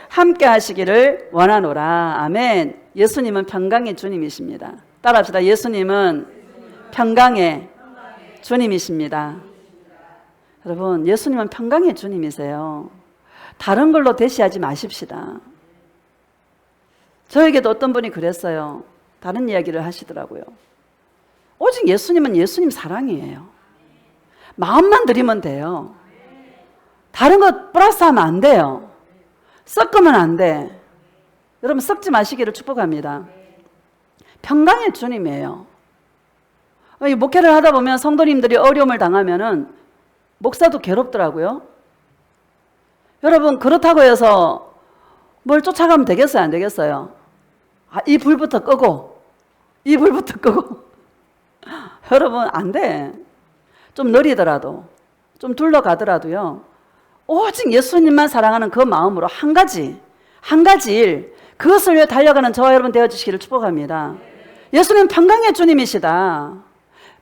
함께 하시기를 원하노라. 아멘. 예수님은 평강의 주님이십니다. 따라합시다. 예수님은 평강의 주님이십니다. 여러분, 예수님은 평강의 주님이세요. 다른 걸로 대시하지 마십시다. 저에게도 어떤 분이 그랬어요. 다른 이야기를 하시더라고요. 오직 예수님은 예수님 사랑이에요. 마음만 드리면 돼요. 다른 것 플러스하면 안 돼요. 섞으면 안 돼. 여러분, 섞지 마시기를 축복합니다. 평강의 주님이에요. 목회를 하다 보면 성도님들이 어려움을 당하면은 목사도 괴롭더라고요. 여러분, 그렇다고 해서 뭘 쫓아가면 되겠어요? 안 되겠어요? 이 불부터 끄고, 이 불부터 끄고. 여러분, 안 돼. 좀 느리더라도, 좀 둘러가더라도요, 오직 예수님만 사랑하는 그 마음으로 한 가지 일, 그것을 위해 달려가는 저와 여러분 되어주시기를 축복합니다. 예수님 평강의 주님이시다.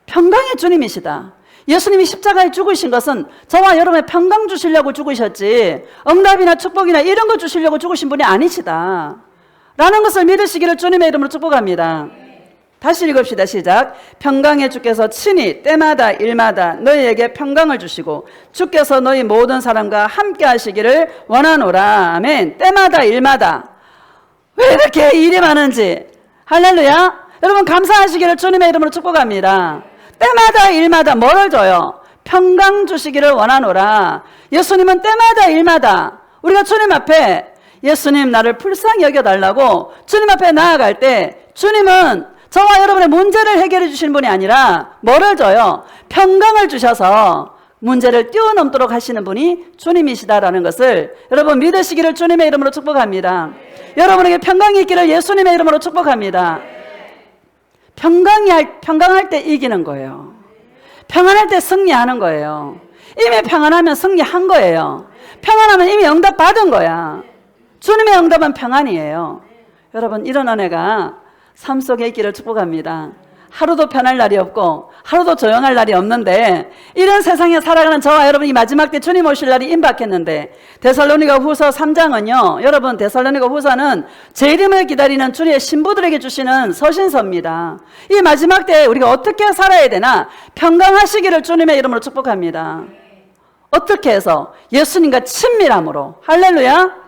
평강의 주님이시다. 예수님이 십자가에 죽으신 것은 저와 여러분의 평강 주시려고 죽으셨지, 응답이나 축복이나 이런 거 주시려고 죽으신 분이 아니시다 라는 것을 믿으시기를 주님의 이름으로 축복합니다. 다시 읽읍시다. 시작. 평강의 주께서 친히 때마다 일마다 너희에게 평강을 주시고 주께서 너희 모든 사람과 함께 하시기를 원하노라. 아멘. 때마다 일마다. 왜 이렇게 일이 많은지. 할렐루야. 여러분, 감사하시기를 주님의 이름으로 축복합니다. 때마다 일마다 뭐를 줘요? 평강 주시기를 원하노라. 예수님은 때마다 일마다 우리가 주님 앞에, 예수님 나를 불쌍히 여겨달라고 주님 앞에 나아갈 때 주님은 저와 여러분의 문제를 해결해 주시는 분이 아니라 뭐를 줘요? 평강을 주셔서 문제를 뛰어넘도록 하시는 분이 주님이시다라는 것을 여러분 믿으시기를 주님의 이름으로 축복합니다. 여러분에게 평강이 있기를 예수님의 이름으로 축복합니다. 평강할 때 이기는 거예요. 평안할 때 승리하는 거예요. 이미 평안하면 승리한 거예요. 평안하면 이미 응답 받은 거야. 주님의 응답은 평안이에요. 여러분, 이런 은혜가 삶 속에 있기를 축복합니다. 하루도 편할 날이 없고 하루도 조용할 날이 없는데, 이런 세상에 살아가는 저와 여러분이 마지막 때 주님 오실 날이 임박했는데, 데살로니가 후서 3장은요 여러분, 데살로니가 후서는 제 이름을 기다리는 주의 신부들에게 주시는 서신서입니다. 이 마지막 때에 우리가 어떻게 살아야 되나 평강하시기를 주님의 이름으로 축복합니다. 어떻게 해서? 예수님과 친밀함으로. 할렐루야.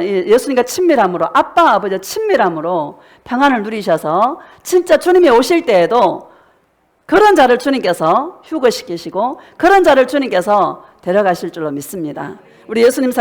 예수님과 친밀함으로, 아빠 아버지 친밀함으로 평안을 누리셔서 진짜 주님이 오실 때에도 그런 자를 주님께서 휴거시키시고 그런 자를 주님께서 데려가실 줄로 믿습니다. 우리 예수님 사랑